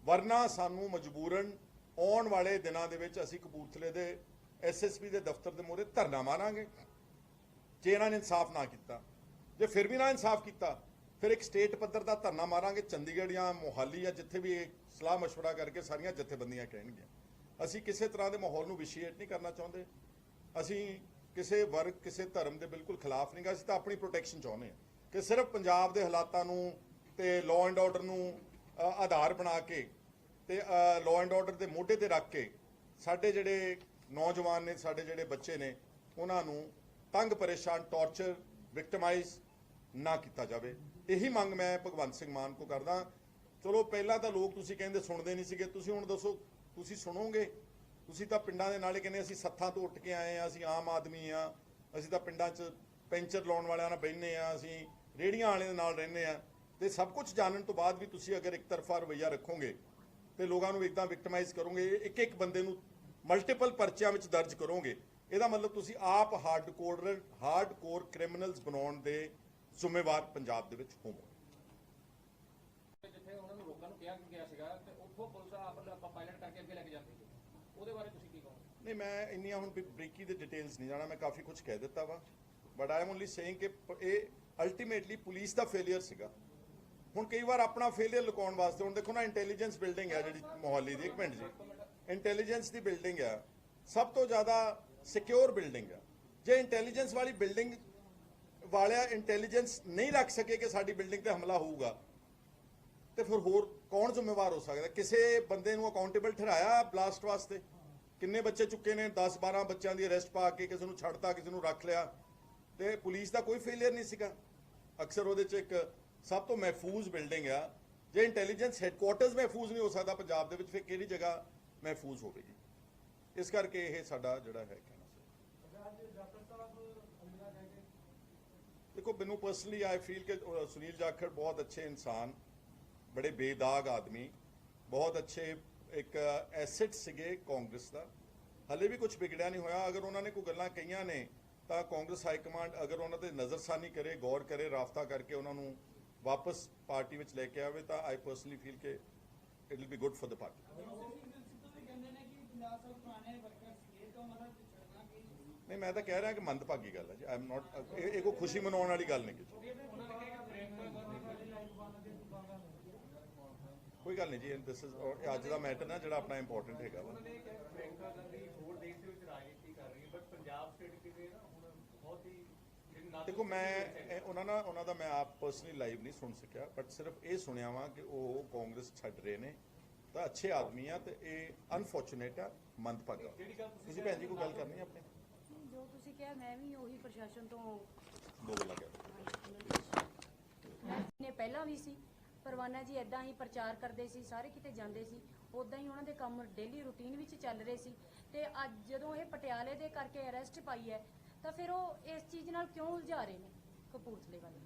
ਵਰਨਾ ਸਾਨੂੰ ਮਜਬੂਰਨ ਆਉਣ ਵਾਲੇ ਦਿਨਾਂ ਦੇ ਵਿੱਚ ਅਸੀਂ ਕਪੂਰਥਲੇ ਦੇ ਐਸਐਸਪੀ ਦੇ ਦਫ਼ਤਰ ਦੇ ਮੂਹਰੇ ਧਰਨਾ ਮਾਰਾਂਗੇ ਜੇ ਇਹਨਾਂ ਨੇ ਇਨਸਾਫ ਨਾ ਕੀਤਾ। ਜੇ ਫਿਰ ਵੀ ਨਾ ਇਨਸਾਫ ਕੀਤਾ ਫਿਰ ਇੱਕ ਸਟੇਟ ਪੱਧਰ ਦਾ ਧਰਨਾ ਮਾਰਾਂਗੇ ਚੰਡੀਗੜ੍ਹ ਜਾਂ ਮੋਹਾਲੀ ਜਾਂ ਜਿੱਥੇ ਵੀ ਸਲਾਹ ਮਸ਼ਵਰਾ ਕਰਕੇ ਸਾਰੀਆਂ ਜਥੇਬੰਦੀਆਂ ਕਹਿਣਗੀਆਂ। ਅਸੀਂ ਕਿਸੇ ਤਰ੍ਹਾਂ ਦੇ ਮਾਹੌਲ ਨੂੰ ਵਿਸ਼ੇਟ ਨਹੀਂ ਕਰਨਾ ਚਾਹੁੰਦੇ। ਅਸੀਂ ਕਿਸੇ ਵਰਗ ਕਿਸੇ ਧਰਮ ਦੇ ਬਿਲਕੁਲ ਖਿਲਾਫ ਨਹੀਂ ਗਾ। ਅਸੀਂ ਤਾਂ ਆਪਣੀ ਪ੍ਰੋਟੈਕਸ਼ਨ ਚਾਹੁੰਦੇ ਹਾਂ ਕਿ ਸਿਰਫ ਪੰਜਾਬ ਦੇ ਹਾਲਾਤਾਂ ਨੂੰ ਤੇ ਲਾਅ ਐਂਡ ਆਰਡਰ ਨੂੰ ਆਧਾਰ ਬਣਾ ਕੇ ਤੇ ਲਾਅ ਐਂਡ ਆਰਡਰ ਦੇ ਮੋਢੇ ਤੇ ਰੱਖ ਕੇ ਸਾਡੇ ਜਿਹੜੇ ਨੌਜਵਾਨ ਨੇ ਸਾਡੇ ਜਿਹੜੇ ਬੱਚੇ ਨੇ ਉਹਨਾਂ ਨੂੰ ਤੰਗ ਪਰੇਸ਼ਾਨ ਟਾਰਚਰ ਵਿਕਟਮਾਈਜ਼ ਨਾ ਕੀਤਾ ਜਾਵੇ। ਇਹੀ ਮੰਗ ਮੈਂ ਭਗਵੰਤ ਸਿੰਘ ਮਾਨ ਕੋ ਕਰਦਾ। ਚਲੋ ਪਹਿਲਾਂ ਤਾਂ ਲੋਕ ਤੁਸੀਂ ਕਹਿੰਦੇ ਸੁਣਦੇ ਨਹੀਂ ਸੀਗੇ, ਤੁਸੀਂ ਹੁਣ ਦੱਸੋ ਤੁਸੀਂ ਸੁਣੋਗੇ? ਤੁਸੀਂ ਤਾਂ ਪਿੰਡਾਂ ਦੇ ਨਾਲੇ ਕਹਿੰਦੇ ਅਸੀਂ ਸੱਥਾਂ ਤੋਂ ਉੱਠ ਕੇ ਆਏ ਆ, ਅਸੀਂ ਆਮ ਆਦਮੀ ਆ, ਅਸੀਂ ਤਾਂ ਪਿੰਡਾਂ 'ਚ ਪੈਂਚਰ ਲਾਉਣ ਵਾਲਿਆਂ ਨਾਲ ਬਹਿੰਦੇ ਆ, ਅਸੀਂ ਰੇਹੜੀਆਂ ਵਾਲਿਆਂ ਦੇ ਨਾਲ ਰਹਿੰਦੇ ਆ। ਤੇ ਸਭ ਕੁਝ ਜਾਣਨ ਤੋਂ ਬਾਅਦ ਵੀ ਤੁਸੀਂ ਅਗਰ ਇੱਕ ਤਰਫਾ ਰਵੱਈਆ ਰੱਖੋਗੇ ਤੇ ਲੋਕਾਂ ਨੂੰ ਇੱਦਾਂ ਵਿਕਟਮਾਈਜ਼ ਕਰੋਗੇ, ਇੱਕ ਇੱਕ ਬੰਦੇ ਨੂੰ ਮਲਟੀਪਲ ਪਰਚਿਆਂ ਵਿੱਚ ਦਰਜ ਕਰੋਗੇ, ਇਹਦਾ ਮਤਲਬ ਤੁਸੀਂ ਆਪ ਹਾਰਡਕੋਰ ਕ੍ਰਿਮੀਨਲਸ ਬਣਾਉਣ ਦੇ ਜ਼ਿੰਮੇਵਾਰ ਪੰਜਾਬ ਦੇ ਵਿੱਚ ਹੋਵੋ। ਜਿੱਥੇ ਉਹਨਾਂ ਨੂੰ ਰੋਕਣ ਨੂੰ ਕਿਹਾ ਗਿਆ ਸੀਗਾ ਤੇ ਉੱਥੋਂ ਪੁਲਿਸ ਆਪਾਂ ਪਾਇਲਟ ਕਰਕੇ ਅੱਗੇ ਲੈ ਕੇ ਜਾਂਦੀ ਸੀ, ਉਹਦੇ ਬਾਰੇ ਤੁਸੀਂ ਕੀ ਕਹੋਗੇ? ਨਹੀਂ, ਮੈਂ ਇੰਨੀਆਂ ਹੁਣ ਬਰੀਕੀ ਦੇ ਡਿਟੇਲਸ ਨਹੀਂ ਜਾਣਾ, ਮੈਂ ਕਾਫੀ ਕੁਝ ਕਹਿ ਦਿੱਤਾ ਵਾ, but I am only saying ਕਿ ਇਹ ਅਲਟੀਮੇਟਲੀ ਪੁਲਿਸ ਦਾ ਫੇਲਿਅਰ ਸੀਗਾ। ਹੁਣ ਕਈ ਵਾਰ ਆਪਣਾ ਫੇਲਿਅਰ ਲੁਕਾਉਣ ਵਾਸਤੇ ਹੁਣ ਦੇਖੋ ਨਾ ਇੰਟੈਲੀਜੈਂਸ ਬਿਲਡਿੰਗ ਹੈ ਜਿਹੜੀ ਮੋਹਾਲੀ ਦੀ, ਇੱਕ ਮਿੰਟ ਜੀ, ਇੰਟੈਲੀਜੈਂਸ ਦੀ ਬਿਲਡਿੰਗ ਆ, ਸਭ ਤੋਂ ਜ਼ਿਆਦਾ ਸਿਕਿਉਰ ਬਿਲਡਿੰਗ ਆ। ਜੇ ਇੰਟੈਲੀਜੈਂਸ ਵਾਲੀ ਬਿਲਡਿੰਗ ਵਾਲਿਆ ਇੰਟੈਲੀਜੈਂਸ ਨਹੀਂ ਰੱਖ ਸਕੇ ਕਿ ਸਾਡੀ ਬਿਲਡਿੰਗ ਤੇ ਹਮਲਾ ਹੋਊਗਾ ਤੇ ਫਿਰ ਹੋਰ ਕੌਣ ਜ਼ਿੰਮੇਵਾਰ ਹੋ ਸਕਦਾ? ਕਿਸੇ ਬੰਦੇ ਨੂੰ ਅਕਾਊਂਟੇਬਲ ਠਹਿਰਾਇਆ ਬਲਾਸਟ ਵਾਸਤੇ? ਕਿੰਨੇ ਬੱਚੇ ਚੁੱਕੇ ਨੇ? 10-12 ਬੱਚਿਆਂ ਦੀ ਅਰੈਸਟ ਪਾ ਕੇ ਕਿਸੇ ਨੂੰ ਛੱਡਤਾ, ਕਿਸੇ ਨੂੰ ਰੱਖ ਲਿਆ। ਤੇ ਪੁਲਿਸ ਦਾ ਕੋਈ ਫੇਲਿਅਰ ਨਹੀਂ ਸੀਗਾ। ਅਕਸਰ ਉਹਦੇ 'ਚ ਇੱਕ ਸਭ ਤੋਂ ਮਹਿਫੂਜ਼ ਬਿਲਡਿੰਗ ਆ। ਜੇ ਇੰਟੈਲੀਜੈਂਸ ਹੈੱਡਕੁਆਟਰਸ ਮਹਿਫੂਜ਼ ਨਹੀਂ ਹੋ ਸਕਦਾ ਪੰਜਾਬ ਦੇ ਵਿੱਚ, ਫਿਰ ਕਿਹੜੀ ਜਗ੍ਹਾ ਮਹਿਫੂਜ਼ ਹੋਵੇਗੀ? ਇਸ ਕਰਕੇ ਇਹ ਸਾਡਾ ਜਿਹੜਾ ਹੈ ਕਹਿਣਾ ਦੇਖੋ, ਮੈਨੂੰ ਪਰਸਨਲੀ ਆਈ ਫੀਲ ਕਿ ਸੁਨੀਲ ਜਾਖੜ ਬਹੁਤ ਅੱਛੇ ਇਨਸਾਨ, ਬੜੇ ਬੇਦਾਗ ਆਦਮੀ, ਬਹੁਤ ਅੱਛੇ ਇੱਕ ਐਸੈਟ ਸੀਗੇ ਕਾਂਗਰਸ ਦਾ। ਹਲੇ ਵੀ ਕੁਝ ਵਿਗੜਿਆ ਨਹੀਂ ਹੋਇਆ। ਅਗਰ ਉਹਨਾਂ ਨੇ ਕੋਈ ਗੱਲਾਂ ਕਹੀਆਂ ਨੇ ਤਾਂ ਕਾਂਗਰਸ ਹਾਈ ਕਮਾਂਡ ਅਗਰ ਉਹਨਾਂ ਤੇ ਨਜ਼ਰਸਾਨੀ ਕਰੇ, ਗੌਰ ਕਰੇ, ਰਾਬਤਾ ਕਰਕੇ ਉਹਨਾਂ ਨੂੰ ਵਾਪਸ ਪਾਰਟੀ ਵਿੱਚ ਲੈ ਕੇ ਆਵੇ ਤਾਂ ਆਈ ਪਰਸਨਲੀ ਫੀਲ ਕਿ it will be good for the party. ਨਹੀਂ, ਮੈਂ ਤਾਂ ਕਹਿ ਰਿਹਾ ਕਿ ਮੰਦਭਾਗੀ ਗੱਲ ਹੈ ਜੀ। ਆਈ ਐਮ ਨਾਟ, ਇਹ ਕੋਈ ਖੁਸ਼ੀ ਮਨਾਉਣ ਵਾਲੀ ਗੱਲ ਨਹੀਂ ਕੀਤੀ। ਕੋਈ ਗੱਲ ਨਹੀਂ ਜੀ, ਦਿਸ ਇਜ਼ ਅੱਜ ਦਾ ਮੈਟਰ ਨਾ ਜਿਹੜਾ ਆਪਣਾ ਇੰਪੋਰਟੈਂਟ ਹੈਗਾ ਵਾ। ਦੇਖੋ, ਮੈਂ ਉਹਨਾਂ ਦਾ ਮੈਂ ਆਪ ਪਰਸਨਲੀ ਲਾਈਵ ਨਹੀਂ ਸੁਣ ਸਕਿਆ, ਬਟ ਸਿਰਫ ਇਹ ਸੁਣਿਆ ਵਾ ਕਿ ਉਹ ਕਾਂਗਰਸ ਛੱਡ ਰਹੇ ਨੇ ਤਾਂ ਅੱਛੇ ਆਦਮੀ ਆ ਤੇ ਇਹ ਅਨਫੋਰਚੂਨੇਟ ਆ, ਮੰਦਭਾਗਾ। ਤੁਸੀਂ ਭੈਣ ਜੀ ਕੋਈ ਗੱਲ ਕਰਨੀ ਆਪਣੇ? ਜੋ ਤੁਸੀਂ ਕਿਹਾ ਮੈਂ ਵੀ ਉਹੀ ਪ੍ਰਸ਼ਾਸਨ ਤੋਂ ਦੋ ਗੱਲਾਂ ਕਹਿ ਨੇ ਪਹਿਲਾਂ ਵੀ ਸੀ। ਪਰਵਾਨਾ ਜੀ ਇਦਾਂ ਹੀ ਪ੍ਰਚਾਰ ਕਰਦੇ ਸੀ, ਸਾਰੇ ਕਿਤੇ ਜਾਂਦੇ ਸੀ, ਉਦਾਂ ਹੀ ਉਹਨਾਂ ਦੇ ਕੰਮ ਡੇਲੀ ਰੂਟੀਨ ਵਿੱਚ ਚੱਲ ਰਹੇ ਸੀ। ਤੇ ਅੱਜ ਜਦੋਂ ਇਹ ਪਟਿਆਲੇ ਦੇ ਕਰਕੇ ਅਰੈਸਟ ਪਾਈ ਹੈ ਤਾਂ ਫਿਰ ਉਹ ਇਸ ਚੀਜ਼ ਨਾਲ ਕਿਉਂ ਉਲਝਾ ਰਹੇ ਨੇ ਕਪੂਰਥਲੇ ਵਾਲੇ?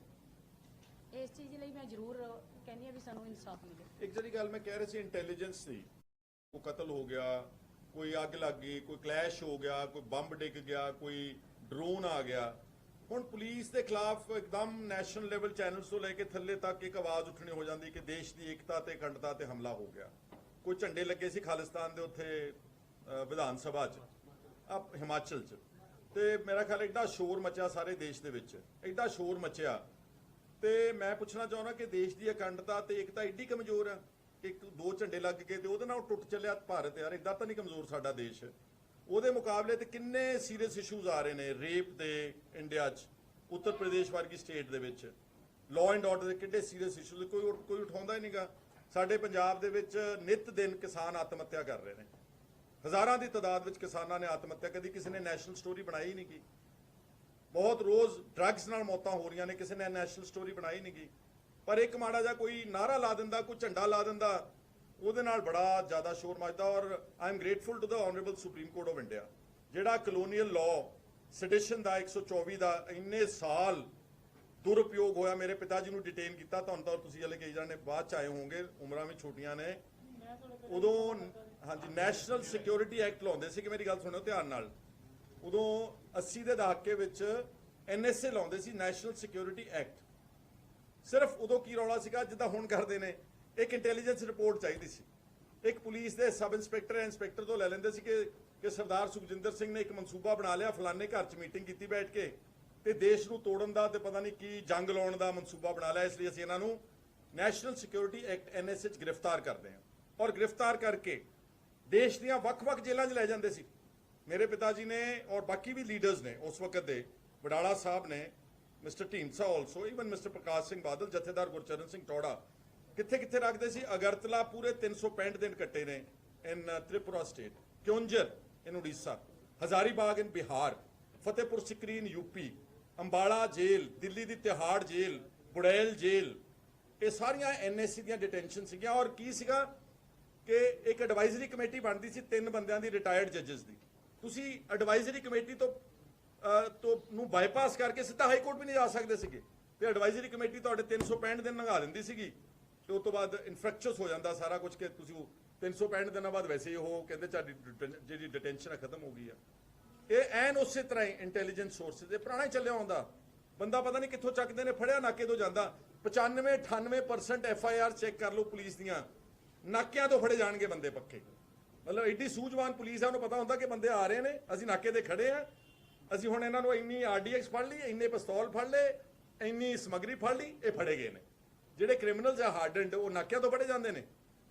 ਇਸ ਚੀਜ਼ ਲਈ ਮੈਂ ਜ਼ਰੂਰ ਕਹਿੰਦੀ ਹਾਂ ਵੀ ਸਾਨੂੰ ਇਨਸਾਫ ਮਿਲੇ। ਇੱਕ ਜਿਹੜੀ ਗੱਲ ਮੈਂ ਕਹਿ ਰਿਹਾ ਸੀ ਇੰਟੈਲੀਜੈਂਸ ਦੀ, ਕੋਈ ਕਤਲ ਹੋ ਗਿਆ, ਕੋਈ ਅੱਗ ਲੱਗ ਗਈ, ਕੋਈ ਕਲੈਸ਼ ਹੋ ਗਿਆ, ਕੋਈ ਬੰਬ ਡਿੱਗ ਗਿਆ, ਕੋਈ ਡਰੋਨ ਆ ਗਿਆ। ਹੁਣ ਪੁਲਿਸ ਦੇ ਖਿਲਾਫ ਇੱਕਦਮ ਨੈਸ਼ਨਲ ਲੈਵਲ ਚੈਨਲਸ ਤੋਂ ਲੈ ਕੇ ਥੱਲੇ ਤੱਕ ਇੱਕ ਆਵਾਜ਼ ਉੱਠਣੀ ਹੋ ਜਾਂਦੀ ਕਿ ਦੇਸ਼ ਦੀ ਏਕਤਾ ਤੇ ਅਖੰਡਤਾ ਤੇ ਹਮਲਾ ਹੋ ਗਿਆ। ਕੋਈ ਝੰਡੇ ਲੱਗੇ ਸੀ ਖਾਲਿਸਤਾਨ ਦੇ ਉੱਥੇ ਵਿਧਾਨ ਸਭਾ 'ਚ ਹਿਮਾਚਲ 'ਚ, ਤੇ ਮੇਰਾ ਖਿਆਲ ਐਡਾ ਸ਼ੋਰ ਮਚਿਆ ਸਾਰੇ ਦੇਸ਼ ਦੇ ਵਿੱਚ, ਐਡਾ ਸ਼ੋਰ ਮਚਿਆ। ਤੇ ਮੈਂ ਪੁੱਛਣਾ ਚਾਹੁੰਦਾ ਕਿ ਦੇਸ਼ ਦੀ ਅਖੰਡਤਾ ਤੇ ਏਕਤਾ ਐਡੀ ਕਮਜ਼ੋਰ ਆ ਕਿ ਇੱਕ ਦੋ ਝੰਡੇ ਲੱਗ ਗਏ ਤੇ ਉਹਦੇ ਨਾਲ ਟੁੱਟ ਚੱਲਿਆ ਭਾਰਤ। ਯਾਰ ਏਦਾਂ ਤਾਂ ਨਹੀਂ ਕਮਜ਼ੋਰ ਸਾਡਾ ਦੇਸ਼। ਉਹਦੇ ਮੁਕਾਬਲੇ ਤੇ ਕਿੰਨੇ ਸੀਰੀਅਸ ਇਸ਼ੂਜ਼ ਆ ਰਹੇ ਨੇ, ਰੇਪ ਦੇ ਇੰਡੀਆ 'ਚ, ਉੱਤਰ ਪ੍ਰਦੇਸ਼ ਵਰਗੀ ਸਟੇਟ ਦੇ ਵਿੱਚ ਲਾਅ ਐਂਡ ਆਰਡਰ ਦੇ ਕਿੰਨੇ ਸੀਰੀਅਸ ਇਸ਼ੂਜ਼ ਕੋਈ ਉਠਾਉਂਦਾ ਹੀ ਨਹੀਂਗਾ। ਸਾਡੇ ਪੰਜਾਬ ਦੇ ਵਿੱਚ ਨਿਤ ਦਿਨ ਕਿਸਾਨ ਆਤਮ ਹੱਤਿਆ ਕਰ ਰਹੇ ਨੇ, ਹਜ਼ਾਰਾਂ ਦੀ ਤਾਦਾਦ ਵਿੱਚ ਕਿਸਾਨਾਂ ਨੇ ਆਤਮ ਹੱਤਿਆ। ਕਦੀ ਕਿਸੇ ਨੇ ਨੈਸ਼ਨਲ ਸਟੋਰੀ ਬਣਾਈ ਹੀ ਨਹੀਂ ਗੀ। ਬਹੁਤ ਰੋਜ਼ ਡਰੱਗਸ ਨਾਲ ਮੌਤਾਂ ਹੋ ਰਹੀਆਂ ਨੇ, ਕਿਸੇ ਨੇ ਨੈਸ਼ਨਲ ਸਟੋਰੀ ਬਣਾਈ ਨਹੀਂ ਗੀ। ਪਰ ਇੱਕ ਮਾੜਾ ਜਿਹਾ ਕੋਈ ਨਾਰਾ ਲਾ ਦਿੰਦਾ, ਕੋਈ ਝੰਡਾ ਲਾ ਦਿੰਦਾ, ਉਹਦੇ ਨਾਲ ਬੜਾ ਜ਼ਿਆਦਾ ਸ਼ੋਰ ਮਚਦਾ। ਔਰ I am grateful to the honourable supreme court of India, ਜਿਹੜਾ ਕਲੋਨੀਅਲ ਲਾਅ ਸੈਡੀਸ਼ਨ ਦਾ 124 ਦਾ ਇੰਨੇ ਸਾਲ ਦੁਰਉਪਯੋਗ ਹੋਇਆ। ਮੇਰੇ ਪਿਤਾ ਜੀ ਨੂੰ ਡਿਟੇਨ ਕੀਤਾ, ਤੁਹਾਨੂੰ ਤਾਂ ਤੁਸੀਂ ਹਲੇ ਕਈ ਜਾਣੇ ਬਾਅਦ ਚ ਆਏ ਹੋਵੋਗੇ, ਉਮਰਾਂ ਵੀ ਛੋਟੀਆਂ ਨੇ। ਉਦੋਂ ਹਾਂਜੀ ਨੈਸ਼ਨਲ ਸਿਕਿਉਰਿਟੀ ਐਕਟ ਲਾਉਂਦੇ ਸੀ, ਕਿ ਮੇਰੀ ਗੱਲ ਸੁਣਿਓ ਧਿਆਨ ਨਾਲ। ਉਦੋਂ 80 ਦੇ ਦਹਾਕੇ ਵਿੱਚ NSA ਲਾਉਂਦੇ ਸੀ, ਨੈਸ਼ਨਲ ਸਿਕਿਉਰਿਟੀ ਐਕਟ। ਸਿਰਫ ਉਦੋਂ ਕੀ ਰੌਲਾ ਸੀਗਾ, ਜਿੱਦਾਂ ਹੁਣ ਕਰਦੇ ਨੇ, ਇੱਕ ਇੰਟੈਲੀਜੈਂਸ ਰਿਪੋਰਟ ਚਾਹੀਦੀ ਸੀ। ਇੱਕ ਪੁਲਿਸ ਦੇ ਸਬ ਇੰਸਪੈਕਟਰ ਜਾਂ ਇੰਸਪੈਕਟਰ ਤੋਂ ਲੈ ਲੈਂਦੇ ਸੀ ਕਿ ਸਰਦਾਰ ਸੁਖਜਿੰਦਰ ਸਿੰਘ ਨੇ ਇੱਕ ਮਨਸੂਬਾ ਬਣਾ ਲਿਆ, ਫਲਾਣੇ ਘਰ 'ਚ ਮੀਟਿੰਗ ਕੀਤੀ ਬੈਠ ਕੇ, ਤੇ ਦੇਸ਼ ਨੂੰ ਤੋੜਨ ਦਾ ਤੇ ਪਤਾ ਨਹੀਂ ਕੀ ਜੰਗ ਲਾਉਣ ਦਾ ਮਨਸੂਬਾ ਬਣਾ ਲਿਆ, ਇਸ ਲਈ ਅਸੀਂ ਇਹਨਾਂ ਨੂੰ ਨੈਸ਼ਨਲ ਸਿਕਿਉਰਿਟੀ ਐਕਟ NSA 'ਚ ਗ੍ਰਿਫਤਾਰ ਕਰਦੇ ਹਾਂ। ਔਰ ਗ੍ਰਿਫਤਾਰ ਕਰਕੇ ਦੇਸ਼ ਦੀਆਂ ਵੱਖ-ਵੱਖ ਜੇਲ੍ਹਾਂ 'ਚ ਲੈ ਜਾਂਦੇ ਸੀ। ਮੇਰੇ ਪਿਤਾ ਜੀ ਨੇ ਔਰ ਬਾਕੀ ਵੀ ਲੀਡਰਸ ਨੇ ਉਸ ਵਕਤ ਦੇ, ਵਡਾਲਾ ਸਾਹਿਬ ਨੇ, mister Dhindsa also, even mister Parkash Singh Badal, Jathedar Gurcharan Singh Tohra, ਕਿੱਥੇ ਕਿੱਥੇ ਰੱਖਦੇ ਸੀ। ਅਗਰਤਲਾ ਪੂਰੇ 365 ਦਿਨ ਕੱਟੇ ਨੇ ਇਨ ਤ੍ਰਿਪੁਰਾ ਸਟੇਟ, ਕਿਉਂਜਰ ਇਨ ਉੜੀਸਾ, ਹਜ਼ਾਰੀਬਾਗ ਇਨ ਬਿਹਾਰ, ਫਤਿਹਪੁਰ ਸਿਕਰੀ ਇਨ UP, ਅੰਬਾਲਾ ਜੇਲ੍ਹ, ਦਿੱਲੀ ਦੀ ਤਿਹਾੜ ਜੇਲ੍ਹ, ਬੁੜੈਲ ਜੇਲ੍ਹ, ਇਹ ਸਾਰੀਆਂ NSA ਦੀਆਂ ਡਿਟੈਂਸ਼ਨ ਸੀਗੀਆਂ। ਔਰ ਕੀ ਸੀਗਾ ਕਿ ਇੱਕ ਐਡਵਾਈਜ਼ਰੀ ਕਮੇਟੀ ਬਣਦੀ ਸੀ 3 ਬੰਦਿਆਂ ਦੀ, ਰਿਟਾਇਰਡ ਜੱਜਸ ਦੀ। ਤੁਸੀਂ ਐਡਵਾਈਜ਼ਰੀ ਕਮੇਟੀ ਤੋਂ ਨੂੰ ਬਾਈਪਾਸ ਕਰਕੇ ਸਿੱਧਾ ਹਾਈ ਕੋਰਟ ਵੀ ਨਹੀਂ ਜਾ ਸਕਦੇ ਸੀਗੇ, ਤੇ ਐਡਵਾਈਜ਼ਰੀ ਕਮੇਟੀ ਤੁਹਾਡੇ 365 ਦਿਨ ਲੰਘਾ ਦਿੰਦੀ ਸੀਗੀ, ਤੇ ਉਸ ਤੋਂ ਬਾਅਦ ਇਨਫਰੈਕਚਸ ਹੋ ਜਾਂਦਾ ਸਾਰਾ ਕੁਝ ਕਿ ਤੁਸੀਂ 365 ਦਿਨਾਂ ਬਾਅਦ ਵੈਸੇ ਹੀ ਉਹ ਕਹਿੰਦੇ ਜਿਹੜੀ ਡਿਟੈਂਸ਼ਨ ਹੈ ਖਤਮ ਹੋ ਗਈ ਆ। ਇਹ ਐਨ ਉਸੇ ਤਰ੍ਹਾਂ ਹੀ ਇੰਟੈਲੀਜੈਂਸ ਸੋਰਸਿਸ ਇਹ ਪੁਰਾਣਾ ਹੀ ਚੱਲਿਆ ਹੁੰਦਾ। ਬੰਦਾ ਪਤਾ ਨਹੀਂ ਕਿੱਥੋਂ ਚੱਕਦੇ ਨੇ, ਫੜਿਆ ਨਾਕੇ ਤੋਂ ਜਾਂਦਾ। 95-98% FIR ਚੈੱਕ ਕਰ ਲਓ ਪੁਲਿਸ ਦੀਆਂ, ਨਾਕਿਆਂ ਤੋਂ ਫੜੇ ਜਾਣਗੇ ਬੰਦੇ ਪੱਕੇ। ਮਤਲਬ ਐਡੀ ਸੂਝਵਾਨ ਪੁਲਿਸ ਆ, ਉਹਨੂੰ ਪਤਾ ਹੁੰਦਾ ਕਿ ਬੰਦੇ ਆ ਰਹੇ ਨੇ, ਅਸੀਂ ਨਾਕੇ ਤੇ ਖੜੇ ਆ, ਅਸੀਂ ਹੁਣ ਇਹਨਾਂ ਨੂੰ ਇੰਨੀ RDX ਫੜ ਲਈ, ਇੰਨੇ ਪਿਸਤੌਲ ਫੜ ਲਏ, ਇੰਨੀ ਸਮਗਰੀ ਫੜ ਲਈ, ਇਹ ਫੜੇ ਗਏ ਨੇ। ਜਿਹੜੇ ਕ੍ਰਿਮੀਨਲਸ ਆ ਹਾਰਡਨਡ, ਉਹ ਨਾਕਿਆਂ ਤੋਂ ਫੜੇ ਜਾਂਦੇ ਨੇ,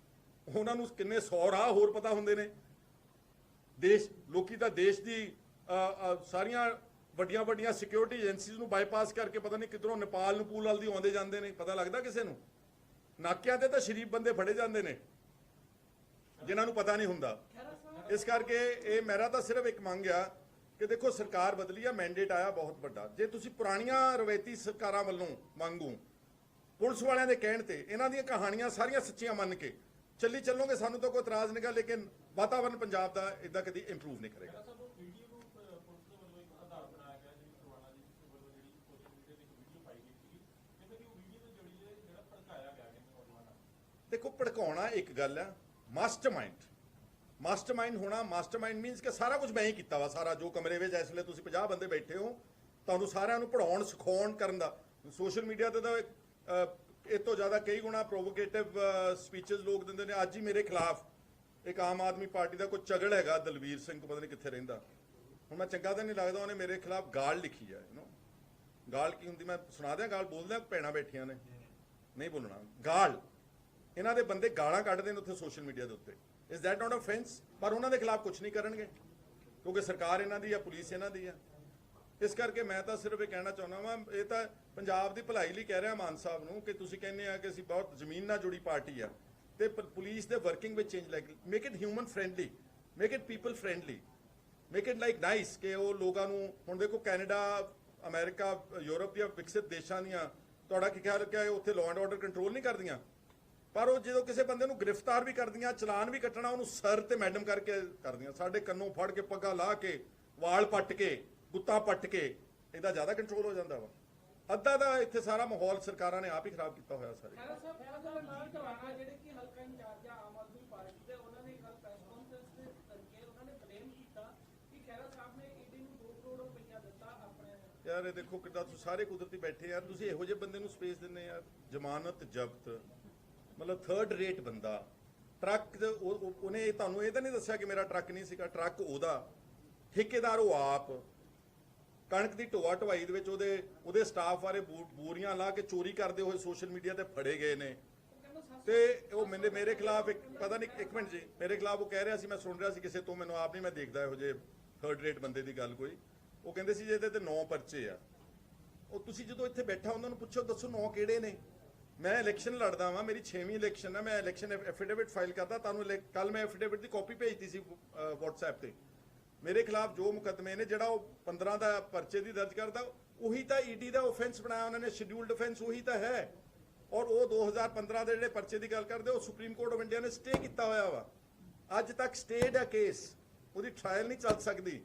ਉਹਨਾਂ ਨੂੰ ਕਿੰਨੇ 100 ਰਾਹ ਹੋਰ ਪਤਾ ਹੁੰਦੇ ਨੇ। ਲੋਕੀ ਤਾਂ ਦੇਸ਼ ਦੀ ਸਾਰੀਆਂ ਵੱਡੀਆਂ ਵੱਡੀਆਂ ਸਿਕਿਉਰਿਟੀ ਏਜੰਸੀਜ਼ ਨੂੰ ਬਾਈਪਾਸ ਕਰਕੇ ਪਤਾ ਨਹੀਂ ਕਿੱਧਰੋਂ ਨੇਪਾਲ ਨੂੰ ਪੂਲ ਦੀ ਆਉਂਦੇ ਜਾਂਦੇ ਨੇ, ਪਤਾ ਲੱਗਦਾ ਕਿਸੇ ਨੂੰ। ਨਾਕਿਆਂ ਤੇ ਤਾਂ ਸ਼ਰੀਫ ਬੰਦੇ ਫੜੇ ਜਾਂਦੇ ਨੇ ਜਿਨ੍ਹਾਂ ਨੂੰ ਪਤਾ ਨਹੀਂ ਹੁੰਦਾ। ਇਸ ਕਰਕੇ ਇਹ ਮੇਰਾ ਤਾਂ ਸਿਰਫ ਇੱਕ ਮੰਗ ਆ ਕਿ ਦੇਖੋ ਸਰਕਾਰ ਬਦਲੀ ਆ, ਮੈਂਡੇਟ ਆਇਆ ਬਹੁਤ ਵੱਡਾ। ਜੇ ਤੁਸੀਂ ਪੁਰਾਣੀਆਂ ਰਵਾਇਤੀ ਸਰਕਾਰਾਂ ਵੱਲੋਂ ਮੰਗੂ, ਪੁਲਿਸ ਵਾਲਿਆਂ ਦੇ ਕਹਿਣ ਤੇ, ਇਹਨਾਂ ਦੀਆਂ ਕਹਾਣੀਆਂ ਸਾਰੀਆਂ ਸੱਚੀਆਂ ਮੰਨ ਕੇ ਚੱਲੀ ਚੱਲੋਗੇ, ਸਾਨੂੰ ਤਾਂ ਕੋਈ ਇਤਰਾਜ਼ ਨਹੀਂਗਾ, ਲੇਕਿਨ ਵਾਤਾਵਰਨ ਪੰਜਾਬ ਦਾ ਇਦਾਂ ਕਦੀ ਇੰਪਰੂਵ ਨਹੀਂ ਕਰੇਗਾ। ਦੇਖੋ ਭੜਕਾਉਣਾ ਇੱਕ ਗੱਲ ਆ, ਮਾਸਟਰਮਾਈਂਡ ਹੋਣਾ। ਮਾਸਟਰਮਾਈਂਡ ਮੀਨਸ ਕਿ ਸਾਰਾ ਕੁਝ ਮੈਂ ਹੀ ਕੀਤਾ ਵਾ, ਸਾਰਾ ਜੋ ਕਮਰੇ ਵਿੱਚ ਇਸ ਵੇਲੇ ਤੁਸੀਂ 50 ਬੰਦੇ ਬੈਠੇ ਹੋ, ਤੁਹਾਨੂੰ ਸਾਰਿਆਂ ਨੂੰ ਪੜਾਉਣ ਸਿਖਾਉਣ ਕਰਨ ਦਾ। ਸੋਸ਼ਲ ਮੀਡੀਆ ਤੇ ਤਾਂ ਇਹ ਤੋਂ ਜ਼ਿਆਦਾ ਕਈ ਗੁਣਾ ਪ੍ਰੋਵੋਕੇਟਿਵ ਸਪੀਚਸ ਲੋਕ ਦਿੰਦੇ ਨੇ। ਅੱਜ ਹੀ ਮੇਰੇ ਖਿਲਾਫ ਇੱਕ ਆਮ ਆਦਮੀ ਪਾਰਟੀ ਦਾ ਕੋਈ ਚਗੜ ਹੈਗਾ, ਦਲਵੀਰ ਸਿੰਘ ਪਤਾ ਨਹੀਂ ਕਿੱਥੇ ਰਹਿੰਦਾ, ਹੁਣ ਮੈਂ ਚੰਗਾ ਤਾਂ ਨਹੀਂ ਲੱਗਦਾ, ਉਹਨੇ ਮੇਰੇ ਖਿਲਾਫ ਗਾਲ ਲਿਖੀ ਹੈ। ਗਾਲ ਕੀ ਹੁੰਦੀ ਮੈਂ ਸੁਣਾ ਦਿਆਂ, ਗਾਲ ਬੋਲਦਿਆਂ ਭੈਣਾਂ ਬੈਠੀਆਂ ਨੇ, ਨਹੀਂ ਬੋਲਣਾ ਗਾਲ। ਇਹਨਾਂ ਦੇ ਬੰਦੇ ਗਾਲਾਂ ਕੱਢਦੇ ਨੇ ਉੱਥੇ ਸੋਸ਼ਲ ਮੀਡੀਆ ਦੇ ਉੱਤੇ। Is that not offence? ਪਰ ਉਹਨਾਂ ਦੇ ਖਿਲਾਫ ਕੁਝ ਨਹੀਂ ਕਰਨਗੇ ਕਿਉਂਕਿ ਸਰਕਾਰ ਇਹਨਾਂ ਦੀ ਆ, ਪੁਲਿਸ ਇਹਨਾਂ ਦੀ ਆ। ਇਸ ਕਰਕੇ ਮੈਂ ਤਾਂ ਸਿਰਫ ਇਹ ਕਹਿਣਾ ਚਾਹੁੰਦਾ ਵਾਂ, ਇਹ ਤਾਂ ਪੰਜਾਬ ਦੀ ਭਲਾਈ ਲਈ ਕਹਿ ਰਿਹਾ ਮਾਨ ਸਾਹਿਬ ਨੂੰ ਕਿ ਤੁਸੀਂ ਕਹਿੰਦੇ ਆ ਕਿ ਅਸੀਂ ਬਹੁਤ ਜ਼ਮੀਨ ਨਾਲ ਜੁੜੀ ਪਾਰਟੀ ਆ, ਤੇ ਪੁਲਿਸ ਦੇ ਵਰਕਿੰਗ ਵਿੱਚ change like make it human friendly, make it people friendly, make it like nice ਕਿ ਉਹ ਲੋਕਾਂ ਨੂੰ। ਹੁਣ ਦੇਖੋ ਕੈਨੇਡਾ, ਅਮਰੀਕਾ, ਯੂਰਪ ਦੀਆਂ ਵਿਕਸਿਤ ਦੇਸ਼ਾਂ ਦੀਆਂ, ਤੁਹਾਡਾ ਕੀ ਖਿਆਲ ਕਿ ਉੱਥੇ ਲਾਅ ਐਂਡ ਆਰਡਰ ਕੰਟਰੋਲ ਨਹੀਂ ਕਰਦੀਆਂ, ਪਰ ਉਹ ਜਦੋਂ ਕਿਸੇ ਬੰਦੇ ਨੂੰ ਗ੍ਰਿਫਤਾਰ ਵੀ ਕਰਦੀਆਂ, ਚਲਾਨ ਵੀ ਕੱਟਣਾ, ਉਹਨੂੰ ਸਰ ਤੇ ਮੈਡਮ ਕਰਕੇ ਕਰਦੀਆਂ। ਸਾਡੇ ਕੰਨੋਂ ਫੜ ਕੇ, ਪੱਗਾਂ ਲਾ ਕੇ, ਵਾਲ ਪੱਟ ਕੇ, ਗੁੱਤਾਂ ਪੱਟ ਕੇ, ਇਹਦਾ ਜ਼ਿਆਦਾ ਕੰਟਰੋਲ ਹੋ ਜਾਂਦਾ ਵਾ। ਅੱਧਾ ਦਾ ਇੱਥੇ ਸਾਰਾ ਮਾਹੌਲ ਸਰਕਾਰਾਂ ਨੇ ਆਪ ਹੀ ਖਰਾਬ ਕੀਤਾ ਹੋਇਆ ਸਾਰੇ। ਜਿਹੜੇ ਕਿ ਹਲਕਾ ਇੰਚਾਰਜ ਆ ਆਮ ਆਦਮੀ ਪਾਰਟੀ ਦੇ, ਉਹਨਾਂ ਨੇ ਕੱਲ ਪ੍ਰੈਸ ਕਾਨਫਰੰਸ ਦੇ ਕਰਕੇ ਉਹਨਾਂ ਨੇ ਬਲੇਮ ਕੀਤਾ ਕਿ ਖਹਿਰਾ ਸਾਹਿਬ ਨੇ ਈਡੀ ਨੂੰ 2 ਕਰੋੜ ਰੁਪਈਆ ਦਿੱਤਾ ਆਪਣੇ ਯਾਰ ਇਹ ਦੇਖੋ ਕਿੱਦਾਂ ਤੁਸੀਂ ਸਾਰੇ ਕੁਦਰਤੀ ਬੈਠੇ ਯਾਰ, ਤੁਸੀਂ ਇਹੋ ਜਿਹੇ ਬੰਦੇ ਨੂੰ ਸਪੇਸ ਦਿੰਦੇ ਯਾਰ। ਜ਼ਮਾਨਤ ਜ਼ਬਤ, ਮਤਲਬ ਥਰਡ ਰੇਟ ਬੰਦਾ। ਟਰੱਕ ਉਹਨੇ ਤੁਹਾਨੂੰ ਇਹ ਤਾਂ ਨਹੀਂ ਦੱਸਿਆ ਕਿ ਮੇਰਾ ਟਰੱਕ ਨਹੀਂ ਸੀਗਾ, ਟਰੱਕ ਉਹਦਾ, ਠੇਕੇਦਾਰ ਉਹ ਆਪ। ਕਣਕ ਦੀ ਢੋਆ ਢਵਾਈ ਦੇ ਵਿੱਚ ਉਹਦੇ ਸਟਾਫ ਬਾਰੇ ਬੋਰੀਆਂ ਲਾ ਕੇ ਚੋਰੀ ਕਰਦੇ ਹੋਏ ਸੋਸ਼ਲ ਮੀਡੀਆ ਤੇ ਫੜੇ ਗਏ ਨੇ। ਤੇ ਉਹ ਮੇਰੇ ਖਿਲਾਫ ਇੱਕ ਪਤਾ ਨਹੀਂ, ਇੱਕ ਮਿੰਟ ਜੀ, ਮੇਰੇ ਖਿਲਾਫ ਉਹ ਕਹਿ ਰਿਹਾ ਸੀ, ਮੈਂ ਸੁਣ ਰਿਹਾ ਸੀ ਕਿਸੇ ਤੋਂ, ਮੈਨੂੰ ਆਪ ਨਹੀਂ ਮੈਂ ਦੇਖਦਾ ਇਹੋ ਜਿਹੇ ਥਰਡ ਰੇਟ ਬੰਦੇ ਦੀ ਗੱਲ ਕੋਈ। ਉਹ ਕਹਿੰਦੇ ਸੀ ਜੇ ਇਹਦੇ ਤੇ 9 ਪਰਚੇ ਆ। ਉਹ ਤੁਸੀਂ ਜਦੋਂ ਇੱਥੇ ਬੈਠਾ ਉਹਨਾਂ ਨੂੰ ਪੁੱਛੋ ਦੱਸੋ 9 ਕਿਹੜੇ ਨੇ। ਮੈਂ ਇਲੈਕਸ਼ਨ ਲੜਦਾ ਵਾਂ, ਮੇਰੀ 6ਵੀਂ ਇਲੈਕਸ਼ਨ ਹੈ, ਮੈਂ ਇਲੈਕਸ਼ਨ ਐਫੀਡੇਵਿਟ ਫਾਈਲ ਕਰਦਾ। ਤੁਹਾਨੂੰ ਕੱਲ ਮੈਂ ਐਫੀਡੇਵਿਟ ਦੀ ਕਾਪੀ ਭੇਜਤੀ ਸੀ WhatsApp ਤੇ। ਮੇਰੇ ਖਿਲਾਫ ਜੋ ਮੁਕੱਦਮੇ ਨੇ, ਜਿਹੜਾ ਉਹ 15 ਦਾ ਪਰਚੇ ਦੀ ਦਰਜ ਕਰਦਾ, ਉਹੀ ਤਾਂ ਈਡੀ ਦਾ ਆਫੈਂਸ ਬਣਾਇਆ ਉਹਨਾਂ ਨੇ, ਸ਼ਡਿਊਲਡ ਆਫੈਂਸ ਉਹੀ ਤਾਂ ਹੈ। ਔਰ ਉਹ 2015 ਦੇ ਜਿਹੜੇ ਪਰਚੇ ਦੀ ਗੱਲ ਕਰਦੇ, ਉਹ ਸੁਪਰੀਮ ਕੋਰਟ ਆਫ ਇੰਡੀਆ ਨੇ ਸਟੇ ਕੀਤਾ ਹੋਇਆ ਵਾ। ਅੱਜ ਤੱਕ ਸਟੇਡ ਆ ਕੇਸ, ਉਹਦੀ ਟ੍ਰਾਇਲ ਨਹੀਂ ਚੱਲ ਸਕਦੀ।